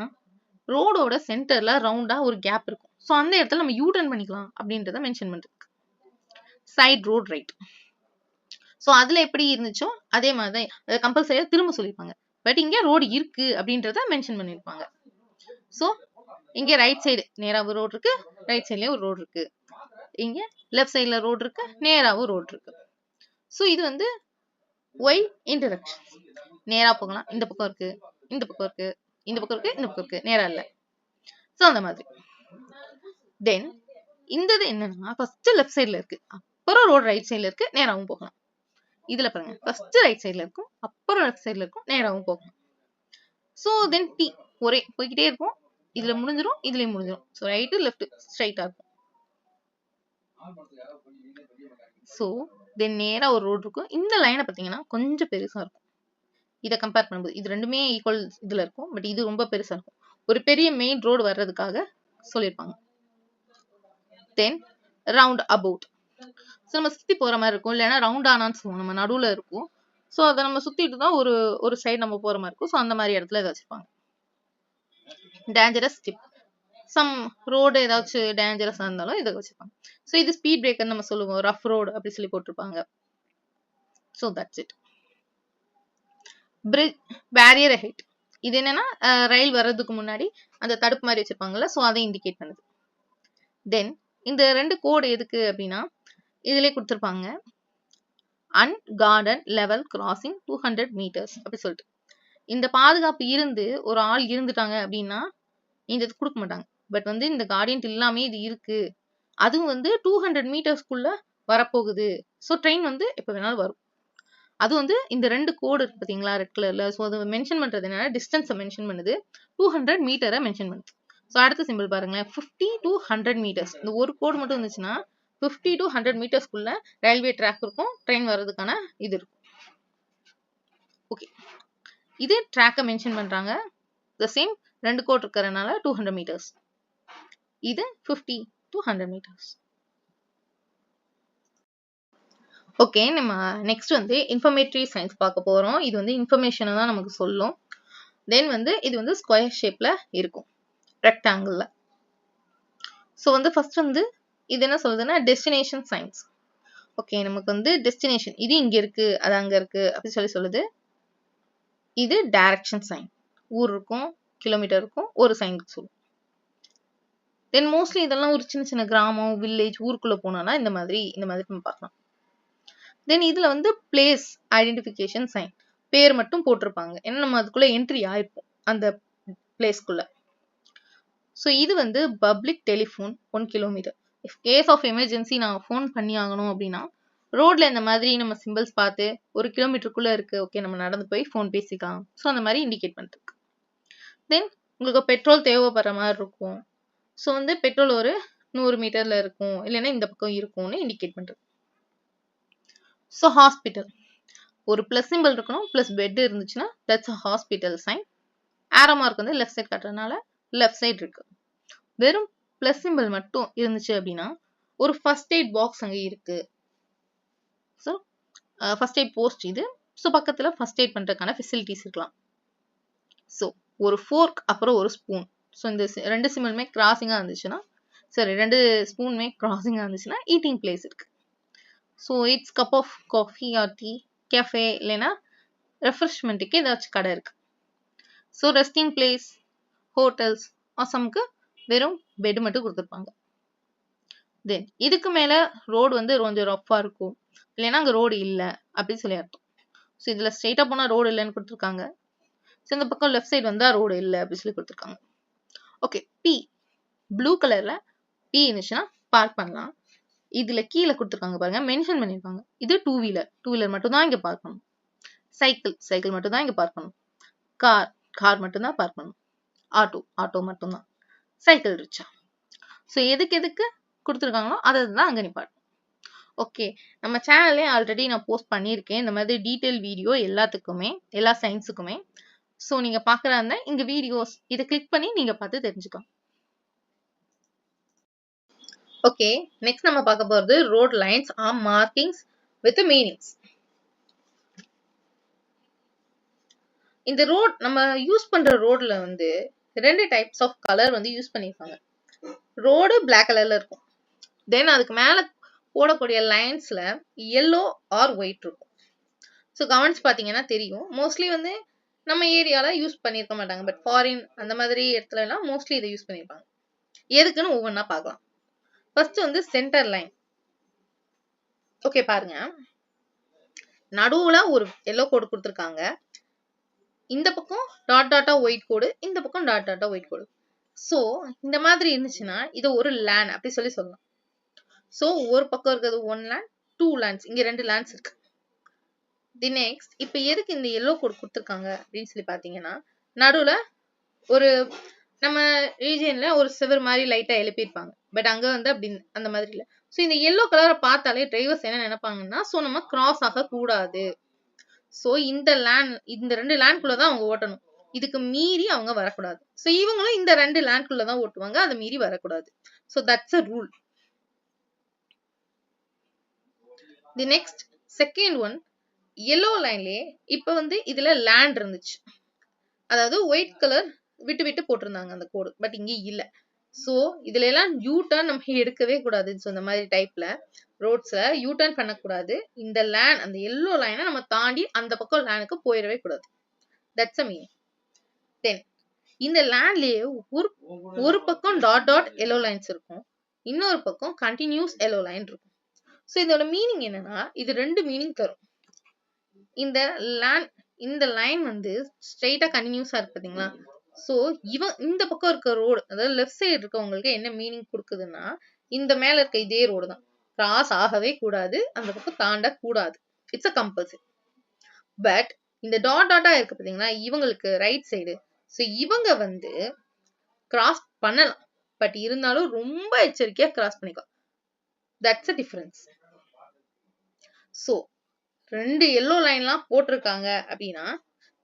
ரோடோட சென்டர்ல ரவுண்டா ஒரு கேப் இருக்கும். ஸோ அந்த இடத்துல நம்ம யூ டர்ன் பண்ணிக்கலாம் அப்படின்றத மென்ஷன் பண்றதுக்கு. Side road right. ஸோ அதுல எப்படி இருந்துச்சோ அதே மாதிரி தான் கம்பல்சரியா திரும்ப சொல்லியிருப்பாங்க. பட் இங்க ரோடு இருக்கு அப்படின்றத மென்ஷன் பண்ணிருப்பாங்க. ஸோ இங்க ரைட் சைடு நேரா ஒரு ரோடு இருக்கு, ரைட் சைட்லயே ஒரு ரோடு இருக்கு. இங்க லெஃப்ட் சைட்ல ரோடு இருக்கு, நேராவும் ரோடு இருக்கு. ஸோ இது வந்து ஒய் இன்டராக்ஷன். நேரா போகலாம், இந்த பக்கம் இருக்கு, இந்த பக்கம் இருக்கு, இந்த பக்கம் இருக்கு, இந்த பக்கம் இருக்கு, நேரா இல்ல. ஸோ அந்த மாதிரி. தென் இந்த என்னன்னா ஃபர்ஸ்ட் லெஃப்ட் சைட்ல இருக்கு, அப்புறம் ரோடு ரைட் சைட்ல இருக்கு, நேராவும் போகலாம். இதுல பாருங்க ஃபர்ஸ்ட் ரைட் சைட்ல இருக்கும், அப்புறம் லெஃப்ட் சைட்ல இருக்கும், நேராவும் போகலாம். ஸோ தென் டி ஒரே போய்கிட்டே இருக்கும், இதுல முடிஞ்சிடும், இதுலயும் முடிஞ்சிடும். ஸோ ரைட்டு லெஃப்ட் ஸ்ட்ரைட்டா இருக்கும். ஸோ தென் நேரா ஒரு ரோடு இருக்கும். இந்த லைனை பார்த்தீங்கன்னா கொஞ்சம் பெருசா இருக்கும். இதை கம்பேர் பண்ணும்போது இது ரெண்டுமே ஈக்குவல் இதுல இருக்கும், பட் இது ரொம்ப பெருசா இருக்கும். ஒரு பெரிய மெயின் ரோடு வர்றதுக்காக சொல்லியிருப்பாங்க. தென் ரவுண்ட் அபவுட். ஸோ நம்ம சுத்தி போற மாதிரி இருக்கும், இல்லைன்னா ரவுண்ட் ஆனான்னு சொல்லுவோம், நம்ம நடுவுல இருக்கும். ஸோ அதை நம்ம சுத்திட்டு தான் ஒரு சைடு நம்ம போற மாதிரி இருக்கும். ஸோ அந்த மாதிரி இடத்துல இதை வச்சிருப்பாங்க. டேஞ்சரஸ் ஸ்டிப். சம் ரோடு ஏதாச்சும் டேஞ்சரஸா இருந்தாலும் இதை வச்சிருப்பாங்க. ஸோ இது ஸ்பீட் பிரேக்கர் நம்ம சொல்லுவோம், ரஃப் ரோடு அப்படி சொல்லி போட்டிருப்பாங்க. So that's it. Bridge barrier head. இது என்னன்னா ரயில் வர்றதுக்கு முன்னாடி அந்த தடுப்பு மாதிரி வச்சிருப்பாங்கல்ல, ஸோ அதை இண்டிகேட் பண்ணுது. தென் இந்த 2 கோடு எதுக்கு அப்படின்னா இதுலயே கொடுத்துருப்பாங்க, அன்கார்டன் லெவல் கிராசிங் 200 meters அப்படி சொல்லிட்டு. இந்த பாதுகாப்பு இருந்து ஒரு ஆள் இருந்துட்டாங்க அப்படின்னா இந்த இது கொடுக்க மாட்டாங்க. பட் வந்து இந்த கார்டியன் இல்லாமே இது இருக்கு, அதுவும் வந்து 200 metersக்குள்ள வரப்போகுது. ஸோ ட்ரெயின் வந்து எப்போ வேணாலும் வரும். அது வந்து இந்த 2 கோடு இருக்கு பாத்தீங்களா ரெட் கலர்ல. ஸோ அதை மென்ஷன் பண்றது என்னன்னா டிஸ்டன்ஸை மென்ஷன் பண்ணுது, 200 மீட்டரை மென்ஷன் பண்ணுது. ஸோ அடுத்த சிம்பிள் பாருங்களேன், 50 to 100 meters. இந்த ஒரு கோடு மட்டும் இருந்துச்சுன்னா 50 to 100 metersக்குள்ள ரயில்வே ட்ராக் இருக்கும், ட்ரெயின் வர்றதுக்கான இது இருக்கும். ஓகே, இது ட்ராக்கை மென்ஷன் பண்றாங்க. த சேம் 2 கோடு இருக்கிறதுனால 200 meters. இது 50 to 100 meters. ஓகே, நம்ம நெக்ஸ்ட் வந்து இன்ஃபர்மேட்டரி சயின்ஸ் பார்க்க போறோம். இது வந்து இன்ஃபர்மேஷனை தான் நமக்கு சொல்லும். தென் வந்து இது வந்து ஸ்கொயர் ஷேப்ல இருக்கும், ரெக்டாங்கிள்ல. ஸோ வந்து ஃபர்ஸ்ட் வந்து இது என்ன சொல்லுதுன்னா டெஸ்டினேஷன் சயின்ஸ். ஓகே, நமக்கு வந்து டெஸ்டினேஷன் இது இங்க இருக்கு, அது அங்க இருக்கு அப்படி சொல்லி சொல்லுது. இது டைரக்ஷன் சைன், ஊர் இருக்கும், கிலோமீட்டர் இருக்கும், ஒரு சைன் சொல்லும். தென் மோஸ்ட்லி இதெல்லாம் ஒரு சின்ன சின்ன கிராமம், வில்லேஜ், ஊருக்குள்ள போனோம்னா இந்த மாதிரி நம்ம பார்க்கலாம். தென் இதுல வந்து பிளேஸ் ஐடென்டிஃபிகேஷன் சைன், பேர் மட்டும் போட்டிருப்பாங்க, ஏன்னா நம்ம அதுக்குள்ள என்ட்ரி ஆயிருப்போம் அந்த பிளேஸ்க்குள்ள. ஸோ இது வந்து public telephone 1 kilometer. If case of emergency நான் ஃபோன் பண்ணி ஆகணும் அப்படின்னா ரோட்ல இந்த மாதிரி நம்ம சிம்பிள்ஸ் பார்த்து 1 kilometerக்குள்ள இருக்கு, ஓகே நம்ம நடந்து போய் ஃபோன் பேசிக்கலாம். ஸோ அந்த மாதிரி இண்டிகேட் பண்ணிருக்கு. தென் உங்களுக்கு பெட்ரோல் தேவைப்படுற மாதிரி இருக்கும். ஸோ வந்து பெட்ரோல் ஒரு 100 மீட்டர்ல இருக்கும், இல்லைன்னா இந்த பக்கம் இருக்கும்னு இண்டிகேட் பண்றது. ஸோ ஹாஸ்பிட்டல் ஒரு பிளஸ் சிம்பிள் இருக்கணும், பிளஸ் பெட் இருந்துச்சுன்னா that's hospital sign. Arrow mark வந்து லெஃப்ட் சைட் காட்டுறதுனால லெஃப்ட் சைட் இருக்கு. வெறும் பிளஸ் சிம்பிள் மட்டும் இருந்துச்சு அப்படின்னா ஒரு ஃபர்ஸ்ட் எய்ட் பாக்ஸ் அங்கே இருக்கு. ஸோ ஃபர்ஸ்ட் எய்ட் போஸ்ட் இது. ஸோ பக்கத்துல ஃபர்ஸ்ட் எய்ட் பண்றதுக்கான ஃபெசிலிட்டிஸ் இருக்கலாம். ஸோ ஒரு ஃபோர்க் அப்புறம் ஒரு ஸ்பூன். ஸோ இந்த ரெண்டு சிம்பிளுமே கிராசிங்கா இருந்துச்சுன்னா, சரி ரெண்டு ஸ்பூனுமே கிராசிங்கா இருந்துச்சுன்னா ஈட்டிங் பிளேஸ் இருக்கு. So it's cup of coffee or tea, cafe இல்லைன்னா ரெஃப்ரெஷ்மெண்ட்டுக்கு ஏதாச்சும் கடை இருக்கு. ஸோ ரெஸ்டிங் பிளேஸ், ஹோட்டல்ஸ், அசம்க்கு வெறும் பெட் மட்டும் கொடுத்துருப்பாங்க. தென் இதுக்கு மேல ரோடு வந்து கொஞ்சம் ரஃப்பா இருக்கும், இல்லைன்னா அங்க ரோடு இல்லை அப்படின்னு சொல்லி அர்த்தம். ஸோ இதுல ஸ்ட்ரெயிட்டா போனா ரோடு இல்லைன்னு கொடுத்துருக்காங்க. ஸோ இந்த பக்கம் லெஃப்ட் சைடு வந்தா ரோடு இல்லை அப்படின்னு சொல்லி கொடுத்துருக்காங்க. ஓகே, பி ப்ளூ கலர்ல பி இருந்துச்சுன்னா பார்க் பண்ணலாம். இதுல கீழே கொடுத்துருக்காங்க பாருங்க, மென்ஷன் பண்ணிருக்காங்க. இது டூ வீலர் மட்டும் தான் இங்க பார்க் பண்ணணும். சைக்கிள் மட்டும் தான் இங்க பார்க் பண்ணணும். கார் மட்டும் தான் பார்க் பண்ணணும். ஆட்டோ மட்டும் தான். சைக்கிள் ரிச்சா. ஸோ எதுக்கு கொடுத்துருக்காங்களோ அதை தான் அங்க நிப்பாட்டணும். ஓகே, நம்ம சேனல்லே ஆல்ரெடி நான் போஸ்ட் பண்ணியிருக்கேன் இந்த மாதிரி டீட்டெயில் வீடியோ எல்லாத்துக்குமே, எல்லா சயின்ஸுக்குமே. ஸோ நீங்க பார்க்குறா இருந்தா இங்க வீடியோஸ் இதை கிளிக் பண்ணி நீங்க பார்த்து தெரிஞ்சுக்கலாம். ஓகே, நெக்ஸ்ட் நம்ம பார்க்க போறது road lines or markings with meanings. இந்த ரோட் நம்ம யூஸ் பண்ற ரோட்ல வந்து ரெண்டு டைப்ஸ் ஆஃப் கலர் வந்து யூஸ் பண்ணிருப்பாங்க. ரோடு பிளாக் கலர்ல இருக்கும். தென் அதுக்கு மேல போடக்கூடிய லைன்ஸ்ல yellow ஆர் ஒயிட் இருக்கும். ஸோ கமெண்ட்ஸ் பாத்தீங்கன்னா தெரியும். மோஸ்ட்லி வந்து நம்ம ஏரியால யூஸ் பண்ணிருக்க மாட்டாங்க, பட் ஃபாரின் அந்த மாதிரி இடத்துல எல்லாம் மோஸ்ட்லி இதை யூஸ் பண்ணிருப்பாங்க. எதுக்குன்னு ஒவ்வொன்றா பார்க்கலாம். ஃபர்ஸ்ட் வந்து சென்டர் லைன். ஓகே பாருங்க, நடுவுல ஒரு எல்லோ கோடு கொடுத்துருக்காங்க. இந்த பக்கம் டாட்டா ஒயிட் கோடு, இந்த பக்கம் டாட்டா ஒயிட் கோடு. ஸோ இந்த மாதிரி இருந்துச்சுன்னா இது ஒரு லேண்ட் அப்படி சொல்லலாம். ஸோ ஒரு பக்கம் இருக்கிறது ஒன் லேண்ட், டூ லேண்ட்ஸ், இங்க ரெண்டு லேண்ட்ஸ் இருக்கு. தி நெக்ஸ்ட், இப்போ எதுக்கு இந்த எல்லோ கோடு கொடுத்துருக்காங்க அப்படின்னு சொல்லி பாத்தீங்கன்னா, நடுவுல ஒரு நம்ம ரீஜியன்ல ஒரு சிவர் மாதிரி லைட்டா எழுப்பியிருப்பாங்க, பட் அங்க வந்து அப்படி அந்த மாதிரி இல்லை. ஸோ இந்த எல்லோ கலரை பார்த்தாலே டிரைவர்ஸ் என்ன நினைப்பாங்கன்னா, ஸோ நம்ம கிராஸ் ஆக கூடாது. ஸோ இந்த ரெண்டு லேண்ட்குள்ளதான் அவங்க ஓட்டணும், இதுக்கு மீறி அவங்க வரக்கூடாது. ஸோ இவங்களும் இந்த ரெண்டு லேண்ட்குள்ளதான் ஓட்டுவாங்க, அதை மீறி வரக்கூடாது. So that's a rule. The next second one, yellow லைன்லயே இப்ப வந்து இதுல லேண்ட் இருந்துச்சு, அதாவது ஒயிட் கலர் விட்டு விட்டு போட்டிருந்தாங்க அந்த கோடு, பட் இங்க இல்ல. சோ இதுல எல்லாம் யூ டர்ன் நம்ம எடுக்கவே கூடாது. ஸோ இந்த மாதிரி டைப்ல ரோட்ஸ்ல யூ டர்ன் பண்ணக்கூடாது. இந்த லேண்ட், அந்த எல்லோ லைனை நம்ம தாண்டி அந்த பக்கம் லேனுக்கு போயிடவே கூடாது. That's a meaning. தென் இந்த லேண்ட்லயே ஒரு பக்கம் டாட் எல்லோ லைன்ஸ் இருக்கும், இன்னொரு பக்கம் கண்டினியூஸ் எல்லோ லைன் இருக்கும். ஸோ இதோட மீனிங் என்னன்னா, இது ரெண்டு மீனிங் தரும். இந்த லைன் வந்து ஸ்ட்ரெயிட்டா கண்டினியூஸா இருக்கு பாத்தீங்களா. சோ இந்த பக்கம் இருக்க ரோடு, அதாவது லெஃப்ட் சைடு இருக்கவங்களுக்கு என்ன மீனிங் கொடுக்குதுன்னா, இந்த மேல இருக்க இதே ரோடு தான், கிராஸ் ஆகவே கூடாது, அந்த பக்கம் தாண்ட கூடாது, இட்ஸ் அ கம்பல்சரி. பட் இந்த டாட்டா இருக்கு பாத்தீங்களா, இவங்களுக்கு ரைட் சைடு. சோ இவங்க வந்து கிராஸ் பண்ணலாம், பட் இருந்தாலும் ரொம்ப எச்சரிக்கையா கிராஸ் பண்ணிக்கலாம். That's a difference. சோ ரெண்டு எல்லோ லைன்லாம் போட்டிருக்காங்க அப்படின்னா,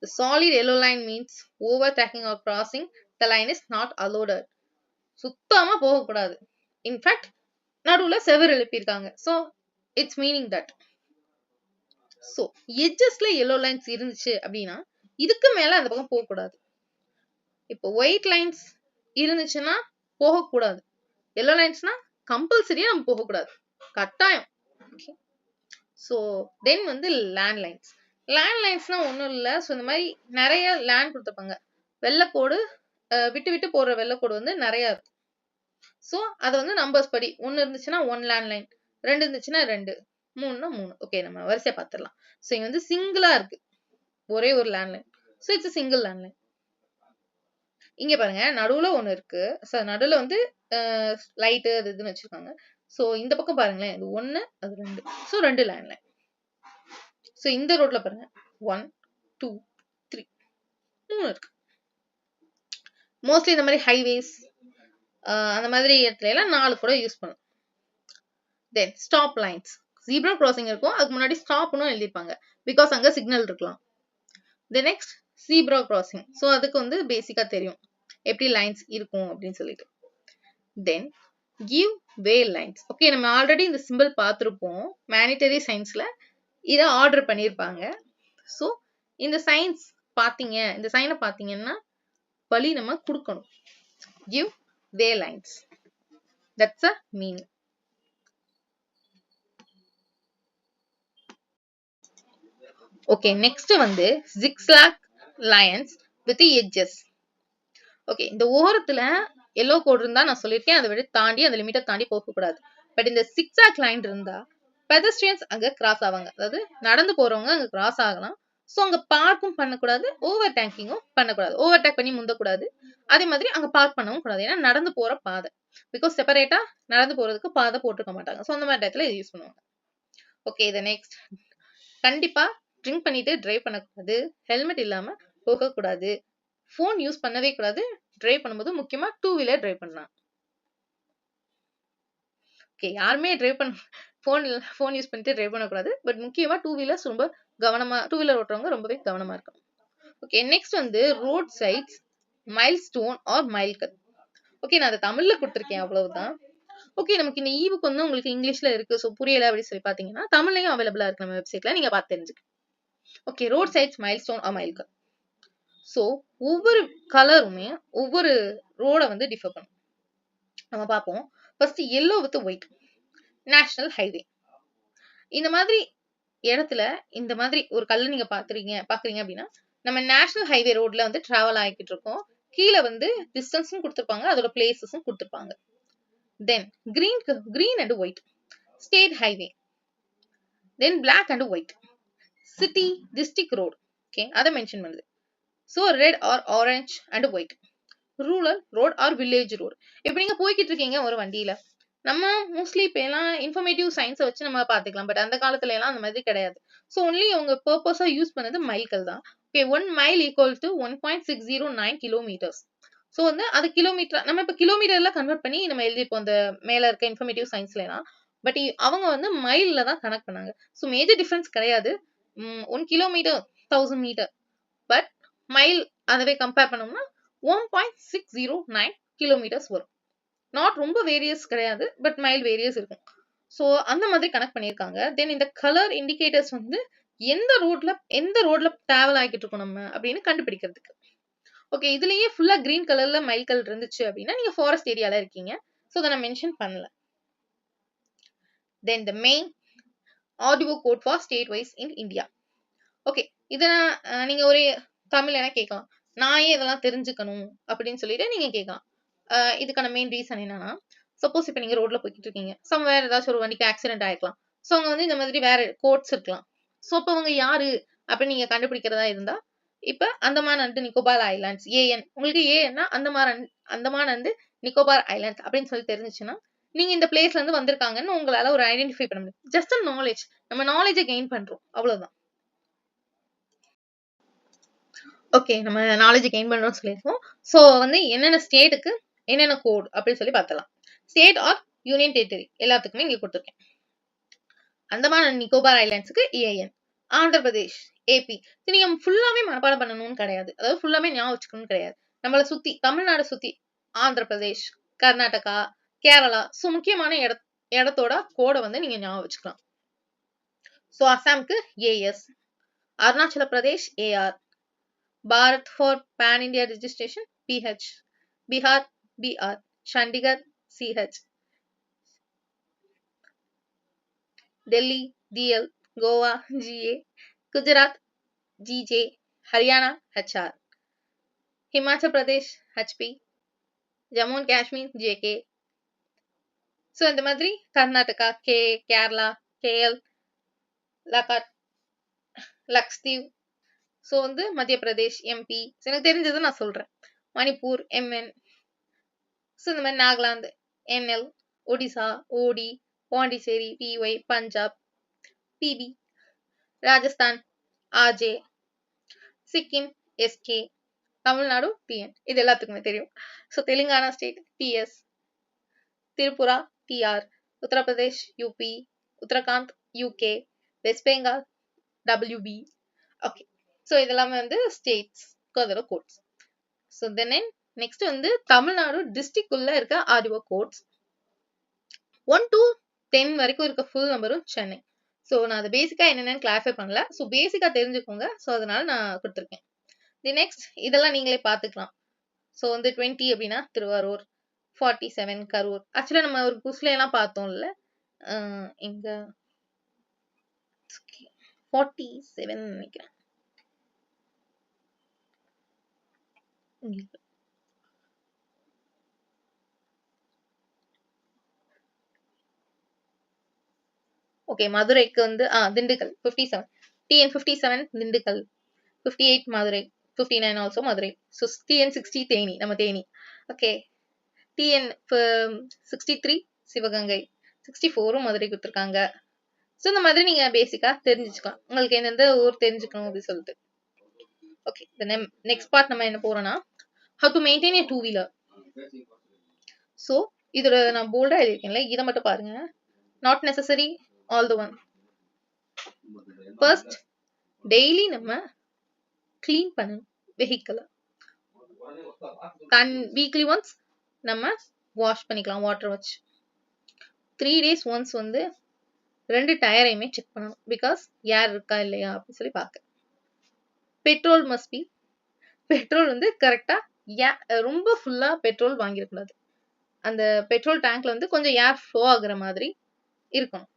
the solid yellow line means overtaking or crossing the line is not allowed. சுத்தமா போகக்கூடாது. இன்ஃபேக்ட் நடுவுல செவர் எழுப்பியிருக்காங்க. So it's meaning that. So எட்ஜஸ்ல எல்லோ லைன்ஸ் இருந்துச்சு அப்படின்னா இதுக்கு மேல அந்த பக்கம் போகக்கூடாது. இப்போ ஒயிட் லைன்ஸ் இருந்துச்சுன்னா போகக்கூடாது, எல்லோ லைன்ஸ்னா கம்பல்சரியா நம்ம போகக்கூடாது, கட்டாயம். ஓகே, ஸோ தென் வந்து லேண்ட் லைன்ஸ்னா ஒன்றும் இல்லை. ஸோ இந்த மாதிரி நிறைய லேண்ட் கொடுத்துருப்பாங்க. வெள்ளைக்கோடு விட்டு விட்டு போடுற வெள்ளைக்கோடு வந்து நிறைய இருக்கும். ஸோ அது வந்து நம்பர்ஸ் படி, ஒன்று இருந்துச்சுன்னா ஒன் லேண்ட் லைன், ரெண்டு இருந்துச்சுன்னா ரெண்டு, மூணுன்னா மூணு. ஓகே, நம்ம வரிசையா பார்த்துடலாம். ஸோ இங்க வந்து சிங்கிளா இருக்கு ஒரே ஒரு land line. So it's single land line. இங்க பாருங்க, நடுவுல ஒன்று இருக்கு. ஸோ நடுவுல வந்து லைட்டு அது இதுன்னு வச்சிருக்காங்க. ஸோ இந்த பக்கம் பாருங்களேன், இது ஒன்று அது ரெண்டு, ஸோ ரெண்டு லேண்ட் லைன். ஸோ இந்த ரோட்ல பாருங்க 1 2 3 மூணு இருக்கு. மோஸ்ட்லி இந்த மாதிரி ஹைவேஸ் அந்த மாதிரி இடத்துல எல்லாம் 4 கூட யூஸ் பண்ணலாம். தென் ஸ்டாப் லைன்ஸ், ஜீப்ரா கிராசிங் இருக்கும், அதுக்கு முன்னாடி ஸ்டாப்னு எழுதிருப்பாங்க, பிகாஸ் அங்க சிக்னல் இருக்கலாம். Then next zebra crossing. So அதுக்கு வந்து பேசிக்கா தெரியும் எப்படி லைன்ஸ் இருக்கும் அப்படின்னு சொல்லிட்டு. தென் கிவ் வே லைன்ஸ். ஓகே, நம்ம ஆல்ரெடி இந்த சிம்பிள் பார்த்துருப்போம், மேனிட்டரி சயின்ஸ்ல இதை ஆர்டர் பண்ணியிருப்பாங்க. ஸோ இந்த சைனை பார்த்தீங்கன்னா வழி நம்ம கொடுக்கணும். Give way lines. That's a meaning. Okay, next வந்து zigzag lines with the edges. Okay, இந்த ஓரத்துல yellow கோடு இருந்தா நான் சொல்லிருக்கேன், அதை விட தாண்டி அந்த லிமிட்டை தாண்டி போக கூடாது. பட் இந்த zigzag லைன் இருந்தா pedestrians அங்க கிராஸ் ஆவாங்க, அதாவது நடந்து போறவங்க அங்க கிராஸ் ஆகலாம். சோ அங்க பார்க்கும் பண்ணக்கூடாது, ஓவர் டேக்கிங்கும் பண்ணக்கூடாது, ஓவர் டேக் பண்ணி முந்தக்கூடாது. அதே மாதிரி அங்க பார்க் பண்ணவும் கூடாது, ஏன்னா நடந்து போற பாதை. பிகாஸ் செப்பரேட்டா நடந்து போறதுக்கு பாதை போட்டுக்க மாட்டாங்க. சோ அந்த மாதிரி டயத்துல யூஸ் பண்ணுவாங்க. ஓகே, இது நெக்ஸ்ட். கண்டிப்பா ட்ரிங்க் பண்ணிட்டு டிரைவ் பண்ணக்கூடாது, ஹெல்மெட் இல்லாம போகக்கூடாது, போன் யூஸ் பண்ணவே கூடாது. டிரைவ் பண்ணும்போது முக்கியமா டூ வீலர் டிரைவ் பண்ணலாம். ஓகே, யாருமே டிரைவ் பண்ண போன் யூஸ் பண்ணிட்டு டிரைவ் பண்ணக்கூடாது. பட் முக்கியமா டூ வீலர்ஸ் ரொம்ப கவனமா, டூ வீலர் ஓட்டுறவங்க ரொம்பவே கவனமா இருக்கணும். ஓகே, நெக்ஸ்ட் வந்து ரோட் சைட்ஸ் மைல்ஸ்டோன் ஆர் மைல்கல். ஓகே, நான் அதை தமிழ்ல கொடுத்துருக்கேன், அவ்வளவுதான். ஓகே, நமக்கு இந்த ஈபுக் வந்து உங்களுக்கு இங்கிலீஷ்ல இருக்கு, ஸோ புரியல அப்படின்னு சொல்லி பாத்தீங்கன்னா தமிழ்லையும் அவைலபிளா இருக்கு நம்ம வெப்சைட்ல, நீங்க பார்த்து தெரிஞ்சுக்கலாம். Okay, road sides milestone or மைல்கல். ஸோ ஒவ்வொரு கலருமே ஒவ்வொரு ரோட வந்து டிஃபர் பண்ணும். நம்ம பார்ப்போம். First yellow with white, national highway. இந்த மாதிரி இடத்துல இந்த மாதிரி ஒரு கல்லு நீங்க பாக்குறீங்க அப்படின்னா நம்ம நேஷனல் ஹைவே ரோட்ல வந்து டிராவல் ஆகிட்டு இருக்கோம். கீழே வந்து டிஸ்டன்ஸும் கொடுத்துருப்பாங்க, அதோட பிளேசஸும் கொடுத்துருப்பாங்க. Then green and white, state highway. Then black and white, city district road. Okay, அதை மென்ஷன் பண்ணுது. So red or orange and white, rural road or village road. இப்போ நீங்க போய்கிட்டு இருக்கீங்க ஒரு வண்டியில, நம்ம மோஸ்ட்லி இப்போ எல்லாம் இன்ஃபர்மேட்டிவ் சயின்ஸை வச்சு நம்ம பார்த்துக்கலாம். பட் அந்த காலத்துல எல்லாம் அந்த மாதிரி கிடையாது. ஸோ ஒன்லி அவங்க பர்பஸா யூஸ் பண்ணது மைல்கள் தான். Okay, 1 mile equal to 1.609 kilometres. So வந்து அது கிலோமீட்டர், நம்ம இப்போ கிலோமீட்டர்ல கன்வெர்ட் பண்ணி நம்ம எழுதிப்போம் அந்த மேல இருக்க இன்ஃபர்மேட்டிவ் சயின்ஸ்ல எல்லாம். பட் அவங்க வந்து மைல்ல தான் கனெக்ட் பண்ணாங்க. ஸோ மேஜர் டிஃபரன்ஸ் கிடையாது. 1 கிலோமீட்டர் 1000 மீட்டர், பட் மைல் அதவே கம்பேர் பண்ணோம்னா 1.609 கிலோமீட்டர்ஸ் வரும். நாட் ரொம்ப வேரியஸ் கிடையாது, பட் மைல் வேரியஸ் இருக்கும். ஸோ அந்த மாதிரி கனெக்ட் பண்ணியிருக்காங்க. தென் இந்த கலர் இண்டிகேட்டர்ஸ் வந்து எந்த ரோட்ல டிராவல் ஆகிட்டு இருக்கோம் நம்ம அப்படின்னு கண்டுபிடிக்கிறதுக்கு. ஓகே, இதுலயே ஃபுல்லா கிரீன் கலர்ல மைல்கள் இருந்துச்சு அப்படின்னா நீங்க ஃபாரஸ்ட் ஏரியால இருக்கீங்க. ஸோ அதை நான் மென்ஷன் பண்ணல. Then the main audio code for state wise in India. Okay, இதை நீங்க ஒரு தமிழ் என்ன கேட்கலாம், நான் ஏன் இதெல்லாம் தெரிஞ்சுக்கணும் அப்படின்னு சொல்லிட்டு நீங்க கேட்கலாம். இதுக்கான மெயின் ரீசன் என்னன்னா, சப்போஸ் இப்போ நீங்க ரோட்ல போய்கிட்டு இருக்கீங்க, வேற ஏதாச்சும் ஒரு வண்டிக்கு ஆக்சிடென்ட் ஆயிருக்கலாம். ஸோ அவங்க வந்து இந்த மாதிரி வேற கோட்ஸ் இருக்கலாம். ஸோ இப்போ அவங்க யாரு அப்படின்னு நீங்க கண்டுபிடிக்கிறதா இருந்தா, இப்ப Andaman and Nicobar islands, AN, உங்களுக்கு ஏன்னா அந்தமான் அண்ட் நிக்கோபார் ஐலாண்ட்ஸ் அப்படின்னு சொல்லி தெரிஞ்சுச்சுன்னா நீங்க இந்த பிளேஸ்ல இருந்து வந்திருக்காங்கன்னு உங்களால ஒரு ஐடென்டிஃபை பண்ண முடியும். ஜஸ்ட் நாலேஜ், நம்ம நாலேஜை கெயின் பண்றோம், அவ்வளவுதான். ஓகே, நம்ம நாலேஜ் கெயின் பண்றோம்னு சொல்லியிருக்கோம். ஸோ வந்து என்னென்ன ஸ்டேட்டுக்கு என்னென்ன கோட் அப்படின்னு சொல்லி பார்த்தலாம். ஸ்டேட் ஆர் யூனியன் டெரிட்டரி எல்லாத்துக்குமே இங்க கொடுத்துருக்கேன். அந்தமான் அண்ட் நிக்கோபார் ஐலாண்ட்ஸுக்கு ஏஎன், ஆந்திர பிரதேஷ் ஏபி. இது நீங்க ஃபுல்லாவே மனப்பாடம் பண்ணணும்னு கிடையாது, அதாவது ஃபுல்லாவே ஞாபகம் வச்சுக்கணும்னு கிடையாது. நம்மளை சுத்தி தமிழ்நாடு சுத்தி ஆந்திர பிரதேஷ், கர்நாடகா, கேரளா, ஸோ முக்கியமான இடத்தோட கோடை வந்து நீங்க ஞாபகம் வச்சுக்கலாம். ஸோ அசாம்க்கு AS, Arunachal Pradesh AR, Bharat for pan India registration BH, Bihar BR, Chandigarh CH, Delhi DL, Goa GA, Gujarat GJ, Haryana HR, Himachal Pradesh HP, Jammu and Kashmir JK. So இந்த மாதிரி Karnataka K, Kerala KL, Lakshadweep. So வந்து மத்திய பிரதேஷ் எம்பி, எனக்கு தெரிஞ்சதை நான் சொல்றேன். மணிப்பூர் எம்என். ஸோ இந்த மாதிரி நாகாலாந்து என்எல், ஒடிசா ஓடி, Pondicherry BY, Punjab BP, Rajasthan RJ, Sikkim SK, Tamil Nadu TN. இது எல்லாத்துக்குமே தெரியும். So Telangana state DS, Tripura TR, Uttar Pradesh UP, Uttarakhand UK, west Bengal WB. Okay, so இதெல்லாமே வந்து ஸ்டேட்ஸ் அதோட கோட்ஸ். ஸோ தென் நெக்ஸ்ட் வந்து தமிழ்நாடு டிஸ்ட்ரிக்ட் உள்ள இருக்க ஆர்டிஓ கோட்ஸ் 1 to 10 வரைக்கும் இருக்க ஃபுல் நம்பரும் சென்னை. ஸோ நான் அதை பேசிக்கா என்னென்னு கிளாரிஃபை பண்ணல. ஸோ பேசிக்கா தெரிஞ்சுக்கோங்க. ஸோ அதனால நான் கொடுத்துருக்கேன். தி நெக்ஸ்ட் இதெல்லாம் நீங்களே பார்த்துக்கலாம். ஸோ வந்து 20 அப்படின்னா திருவாரூர், 47 கரூர். ஆக்சுவலா நம்ம ஒரு குஸ்ல எல்லாம் பார்த்தோம்ல, இங்க 47 நினைக்கிறேன். ஓகே, மதுரைக்கு வந்து Dindigul 57, TN 57 Dindigul, 58 Madurai, 59 also Madurai. So TN 60 Theni, நம்ம தேனி. ஓகே, TN 63 சிவகங்கை, 64 மதுரை கொடுத்துருக்காங்க. ஸோ இந்த மாதிரி நீங்க பேசிக்கா தெரிஞ்சுக்கலாம், உங்களுக்கு எந்தெந்த ஊர் தெரிஞ்சுக்கணும் அப்படின்னு சொல்லிட்டு. ஓகே, நெக்ஸ்ட் பார்ட் நம்ம என்ன போறோம்னா, how to maintain a two wheeler. So இதோட நான் போல்டா எழுதியிருக்கேன்ல, இதை மட்டும் பாருங்க. Not necessary all the one. First, daily நம்ம கிளீன் பண்ணணும் வெஹிக்கிளை. வீக்லி ஒன்ஸ் நம்ம வாஷ் பண்ணிக்கலாம் வாட்டர் வச்சு. 3 days ஒன்ஸ் வந்து 2 டயரையுமே செக் பண்ணணும், பிகாஸ் ஏர் இருக்கா இல்லையா அப்படின்னு சொல்லி பார்க்க. பெட்ரோல் மஸ்ட் பி, பெட்ரோல் வந்து கரெக்டா ரொம்ப ஃபுல்லா பெட்ரோல் வாங்கிடக்கூடாது. அந்த பெட்ரோல் டேங்க்ல வந்து கொஞ்சம் ஏர் ஃப்ளோ ஆகுற மாதிரி இருக்கணும்.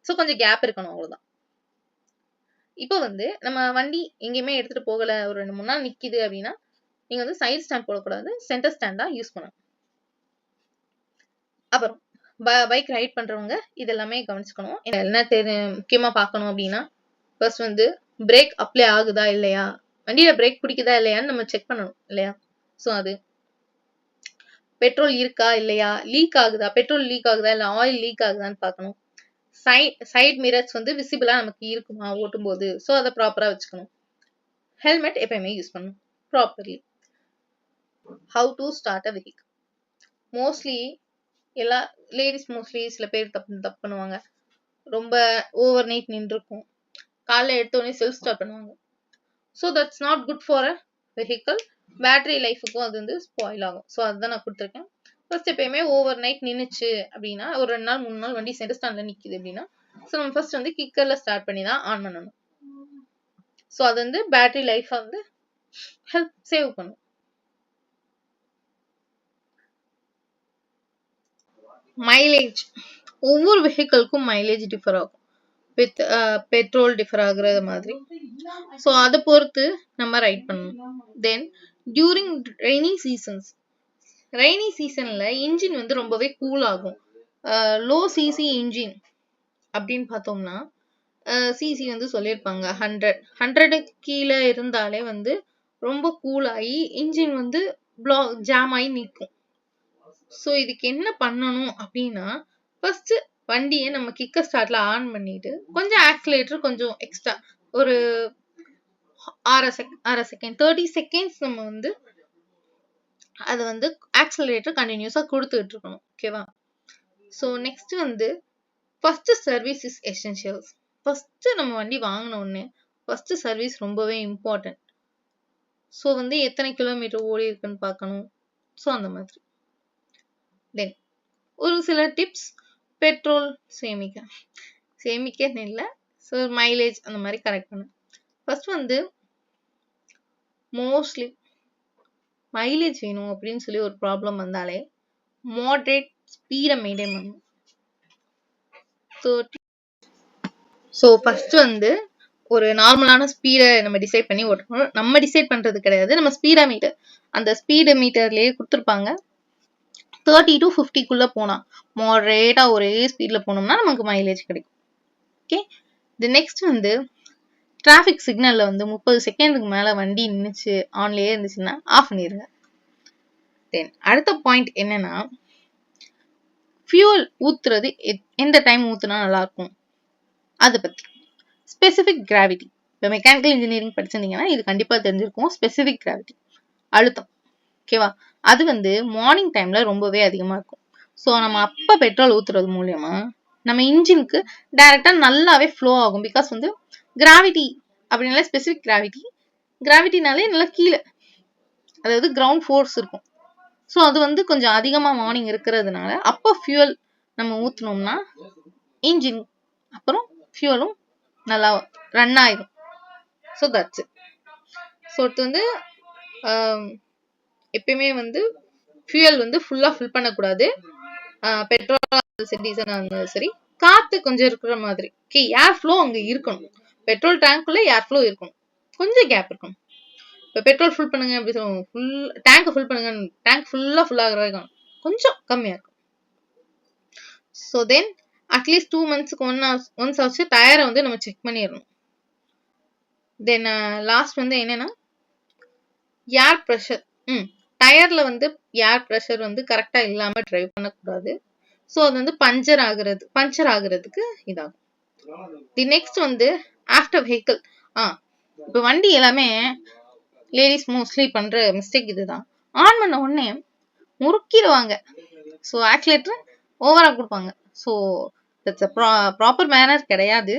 ஸோ கொஞ்சம் கேப் இருக்கணும், அவ்வளவுதான். இப்போ வந்து நம்ம வண்டி எங்கேயுமே எடுத்துட்டு போகல, ஒரு 2-3 நாள் நிக்குது அப்படின்னா நீங்க வந்து சைடு ஸ்டாண்ட் போடக்கூடாது, சென்டர் ஸ்டாண்டா யூஸ் பண்ணணும். அப்புறம் பைக் ரைட் பண்றவங்க இதெல்லாமே கவனிச்சுக்கணும். என்ன முக்கியமா பார்க்கணும் அப்படின்னா, ஃபர்ஸ்ட் வந்து பிரேக் அப்ளை ஆகுதா இல்லையா, வண்டியில பிரேக் பிடிக்குதா இல்லையான்னு நம்ம செக் பண்ணணும் இல்லையா. ஸோ அது பெட்ரோல் இருக்கா இல்லையா, லீக் ஆகுதா, பெட்ரோல் லீக் ஆகுதா இல்ல ஆயில் லீக் ஆகுதான்னு பார்க்கணும். சைட் மிரர்ஸ் வந்து விசிபிளா நமக்கு இருக்குமா ஓட்டும் போது, ஸோ அதை ப்ராப்பரா வச்சுக்கணும். ஹெல்மெட் எப்பயுமே யூஸ் பண்ணணும் properly. How to start a vehicle. Mostly எல்லா லேடிஸ் மோஸ்ட்லி சில பேர் தப்பு பண்ணுவாங்க. ரொம்ப ஓவர் நைட் நின்றுருக்கும், காலைல எடுத்தோடனே செல்ஃப் ஸ்டார்ட் பண்ணுவாங்க. So that's not good for a vehicle. Battery லைஃபுக்கும் அது வந்து ஸ்பாயில் ஆகும். ஸோ அதுதான் நான் கொடுத்துருக்கேன். ஃபர்ஸ்ட் எப்பயுமே ஓவர் நைட் நின்றுச்சு அப்படின்னா, ஒரு 2 நாள் 3 நாள் வண்டி சென்டர் ஸ்டாண்ட்ல நிக்குது அப்படின்னா, ஸோ நம்ம ஃபர்ஸ்ட் வந்து கிக்கர்ல ஸ்டார்ட் பண்ணி தான் ஆன் பண்ணணும். ஸோ அது வந்து பேட்டரி லைஃப் வந்து ஹெல்ப் சேவ் பண்ணும். மைலேஜ், ஒவ்வொரு வெஹிக்கிள்க்கும் மைலேஜ் டிஃபர் ஆகும் வித் பெட்ரோல் டிஃபர் ஆகுறது மாதிரி. ஸோ அதை பொறுத்து நம்ம ரைட் பண்ணணும். தென் டியூரிங் ரெய்னி சீசன்ஸ், ரெய்னி சீசன்ல இன்ஜின் வந்து ரொம்பவே கூல் ஆகும். லோ சிசி இன்ஜின் அப்படின்னு பார்த்தோம்னா, சிசி வந்து சொல்லியிருப்பாங்க 100 கீழே இருந்தாலே வந்து ரொம்ப கூல் ஆகி இன்ஜின் வந்து ஜாம் ஆகி நிற்கும். ஸோ இதுக்கு என்ன பண்ணணும் அப்படின்னா, ஃபர்ஸ்ட் வண்டியை நம்ம கிக்கர் ஸ்டார்ட்ல ஆன் பண்ணிட்டு கொஞ்சம் ஆக்சிலேட்டர் கொஞ்சம் எக்ஸ்ட்ரா ஒரு 6 செகண்ட் 30 செகண்ட்ஸ் நம்ம வந்து அது வந்து ஆக்சிலரேட்டர் கண்டினியூஸா கொடுத்துட்டு இருக்கணும். ஓகேவா. ஸோ நெக்ஸ்ட் வந்து first service is essentials. First நம்ம வண்டி வாங்கின உடனே ஃபர்ஸ்ட் சர்வீஸ் ரொம்பவே இம்பார்ட்டன்ட். ஸோ வந்து எத்தனை கிலோமீட்டர் ஓடி இருக்குன்னு பார்க்கணும். ஸோ அந்த மாதிரி. தென் ஒரு சில டிப்ஸ், பெட்ரோல் சேமிக்க இல்லை, ஸோ மைலேஜ் அந்த மாதிரி கரெக்ட் பண்ணு. ஃபர்ஸ்ட் வந்து மோஸ்ட்லி மைலேஜ் வேணும் அப்படின்னு சொல்லி ஒரு ப்ராப்ளம் வந்தாலே மாடரேட் ஸ்பீடை மெயின்டைன் பண்ணணும். ஸோ ஃபர்ஸ்ட் வந்து ஒரு நார்மலான ஸ்பீடை நம்ம டிசைட் பண்ணி ஓட்டணும். நம்ம டிசைட் பண்றது கிடையாது, நம்ம ஸ்பீடா மீட்டர், அந்த ஸ்பீடு மீட்டர்லயே கொடுத்துருப்பாங்க. 30 to 50 போனா மாடரேட்டா ஒரே ஸ்பீட்ல போனோம்னா நமக்கு மைலேஜ் கிடைக்கும். ஓகே. தி நெக்ஸ்ட் வந்து டிராஃபிக் சிக்னல்ல வந்து 30 செகண்டுக்கு மேல வண்டி நின்னுச்சு ஆன்லயே இருந்துச்சுன்னா ஆஃப் பண்ணிடுங்க. தென் அடுத்த பாயிண்ட் என்னன்னா, ஃபியூல் ஊத்துறது எந்த டைம் ஊத்துனா நல்லா இருக்கும் அதை பத்தி. ஸ்பெசிபிக் கிராவிட்டி, இப்போ மெக்கானிக்கல் இன்ஜினியரிங் படிச்சிருந்தீங்கன்னா இது கண்டிப்பா தெரிஞ்சிருக்கும். ஸ்பெசிபிக் கிராவிட்டி அழுத்தம், ஓகேவா, அது வந்து மார்னிங் டைம்ல ரொம்பவே அதிகமா இருக்கும். ஸோ நம்ம அப்ப பெட்ரோல் ஊத்துறது மூலியமா நம்ம இன்ஜினுக்கு டைரக்டா நல்லாவே ஃப்ளோ ஆகும். பிகாஸ் வந்து கிராவிட்டி அப்படின்னால ஸ்பெசிபிக் கிராவிட்டினாலே நல்லா கீழே, அதாவது கிரவுண்ட் ஃபோர்ஸ் இருக்கும். ஸோ அது வந்து கொஞ்சம் அதிகமா மார்னிங் இருக்கிறதுனால அப்போ ஃபியூல் நம்ம ஊத்துனோம்னா இன்ஜின் அப்புறம் ஃபியூலும் நல்லா ரன் ஆயிடும். So that's it. ஸோ இது வந்து எப்பயுமே வந்து ஃபியூயல் வந்து ஃபுல்லா ஃபில் பண்ணக்கூடாது. பெட்ரோல் சரி டீசல் இருந்தாலும் சரி, காத்து கொஞ்சம் இருக்கிற மாதிரி. ஓகே, ஏர் ஃப்ளோ அங்க இருக்கணும். பெட்ரோல் டேங்க்குள்ள ஏர் ஃப்ளோ இருக்கணும். கொஞ்சம் கேப் இருக்கணும். இப்போ பெட்ரோல் ஃபுல் பண்ணுங்க அப்படி சொல்லுவாங்க, ஃபுல் டேங்க் ஃபுல் பண்ணுங்க, டேங்க் ஃபுல் ஆகிற வரைக்கும் கொஞ்சம் கம்மியா இருக்கும். ஸோ தென் அட்லீஸ்ட் 2 monthsக்கு ஒன்ஸ் ஆச்சு டயரை வந்து நம்ம செக் பண்ணிடணும். தென் லாஸ்ட் வந்து என்னன்னா ஏர் ப்ரெஷர். டயர்ல வந்து ஏர் ப்ரெஷர் வந்து கரெக்டா இல்லாம டிரைவ் பண்ணக்கூடாது. ஸோ அது வந்து பஞ்சர் ஆகுறதுக்கு இதாகும். தி நெக்ஸ்ட் வந்து ஆஃப்டர் வெஹிக்கிள். இப்போ வண்டி எல்லாமே லேடிஸ் மோஸ்ட்லி பண்ற மிஸ்டேக் இதுதான். ஆன் பண்ண உடனே முறுக்கிடுவாங்க. ஸோ ஆக்சிலேட்டர் ஓவரா கொடுப்பாங்க. ஸோ தட்ஸ் ப்ராப்பர் மேனர் கிடையாது.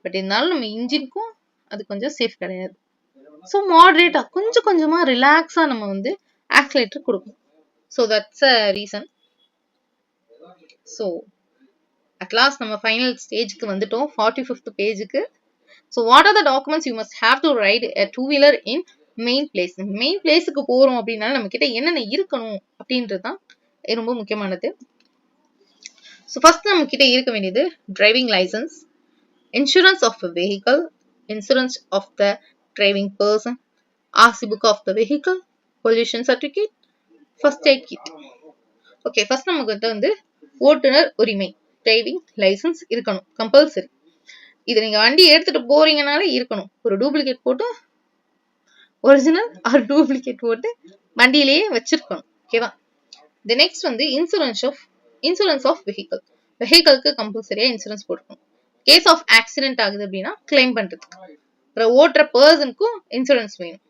பட் இருந்தாலும் நம்ம இன்ஜினுக்கும் அது கொஞ்சம் சேஃப் கிடையாது. ஸோ மாடரேட்டா கொஞ்சம் கொஞ்சமா ரிலாக்ஸா நம்ம வந்து ஆக்சிலேட்டர் கொடுக்கணும். So that's a reason. So at last நம்ம ஃபைனல் ஸ்டேஜ்க்கு வந்துட்டோம், 45th பேஜுக்கு. So what are the documents you must have to ride a 2-wheeler in main place. Main பிளேஸுக்கு போறோம் அப்படின்னா நம்ம கிட்ட என்னென்ன இருக்கணும் அப்படின்றது தான் ரொம்ப முக்கியமானது. ஸோ ஃபர்ஸ்ட் நம்ம கிட்ட இருக்க வேண்டியது driving licence, insurance of the vehicle, insurance of the driving person, RC book of the vehicle, pollution certificate, first aid kit. Okay, first நமக்கு வந்து ஓட்டுநர் உரிமை டிரைவிங் லைசன்ஸ் இருக்கணும், கம்பல்சரி. இது நீங்க வண்டி எடுத்துட்டு போறீங்கனாலே இருக்கணும். ஒரு டூப்ளிகேட் போட்டு, ஒரிஜினல் ஆர் டூப்ளிகேட் போட்டு வண்டியிலேயே வச்சிருக்கணும். ஓகேவா? தி நெக்ஸ்ட் வந்து இன்சூரன்ஸ் ஆஃப் வெஹிக்கிள். வெஹிக்கிளுக்கு கம்பல்சரியா இன்சூரன்ஸ் போட்டுக்கணும். கேஸ் ஆஃப் ஆக்சிடென்ட் ஆகுது அப்படின்னா கிளைம் பண்றதுக்கு. அப்புறம் ஓட்டுற பர்சனுக்கும் இன்சூரன்ஸ் வேணும்.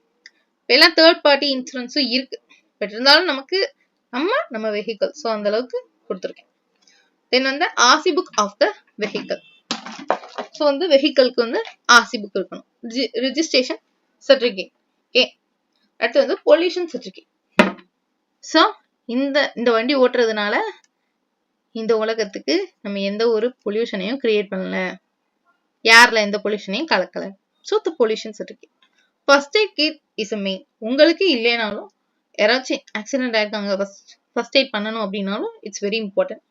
இப்போ எல்லாம் தேர்ட் பார்ட்டி இன்சூரன்ஸும் இருக்கு. பட் இருந்தாலும் நமக்கு நம்ம வெஹிக்கிள், ஸோ அந்த அளவுக்கு கொடுத்துருக்கேன். தென் வந்து RC book of the vehicle. So வந்து வெஹிக்கிளுக்கு வந்து ஆர்சி புக் இருக்கணும், ரிஜிஸ்ட்ரேஷன் சர்டிஃபிகேட். ஓகே, அடுத்து வந்து பொல்யூஷன் சர்டிஃபிகேட். ஸோ இந்த வண்டி ஓட்டுறதுனால இந்த உலகத்துக்கு நம்ம எந்த ஒரு பொல்யூஷனையும் கிரியேட் பண்ணல, ஏர்ல எந்த பொல்யூஷனையும் கலக்கல. So the pollution certificate. First aid kit is main. உங்களுக்கு இல்லைனாலும் யாராச்சும் ஆக்சிடென்ட் ஆயிருக்காங்க, ஃபர்ஸ்ட் எய்ட் பண்ணணும் அப்படின்னாலும் இட்ஸ் வெரி இம்பார்ட்டன்ட்.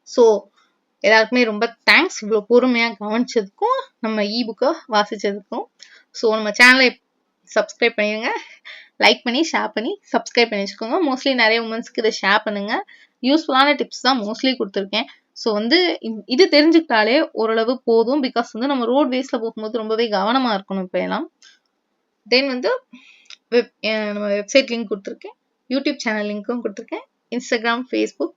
ஸோ எல்லாருக்குமே ரொம்ப தேங்க்ஸ் இவ்வளோ பொறுமையாக கவனிச்சதுக்கும் நம்ம இபுக்கை வாசிச்சதுக்கும். ஸோ நம்ம சேனலை சப்ஸ்கிரைப் பண்ணிடுங்க, லைக் பண்ணி ஷேர் பண்ணி சப்ஸ்கிரைப் பண்ணி வச்சுக்கோங்க. மோஸ்ட்லி நிறைய உமன்ஸ்க்கு இதை ஷேர் பண்ணுங்க. யூஸ்ஃபுல்லான டிப்ஸ் தான் மோஸ்ட்லி கொடுத்துருக்கேன். ஸோ வந்து இது தெரிஞ்சுக்கிட்டாலே ஓரளவு போதும். பிகாஸ் வந்து நம்ம ரோட் வேஸ்ல போகும்போது ரொம்பவே கவனமாக இருக்கணும் இப்போ எல்லாம். தென் வந்து நம்ம வெப்சைட் லிங்க் கொடுத்துருக்கேன், யூடியூப் சேனல் லிங்க்கும் கொடுத்துருக்கேன், இன்ஸ்டாகிராம், ஃபேஸ்புக்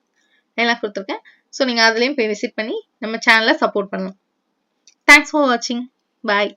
எல்லாம் கொடுத்துருக்கேன். ஸோ நீங்கள் அதுலேயும் போய் விசிட் பண்ணி நம்ம சேனலை சப்போர்ட் பண்ணலாம். தேங்க்ஸ் ஃபார் வாட்சிங். பாய்.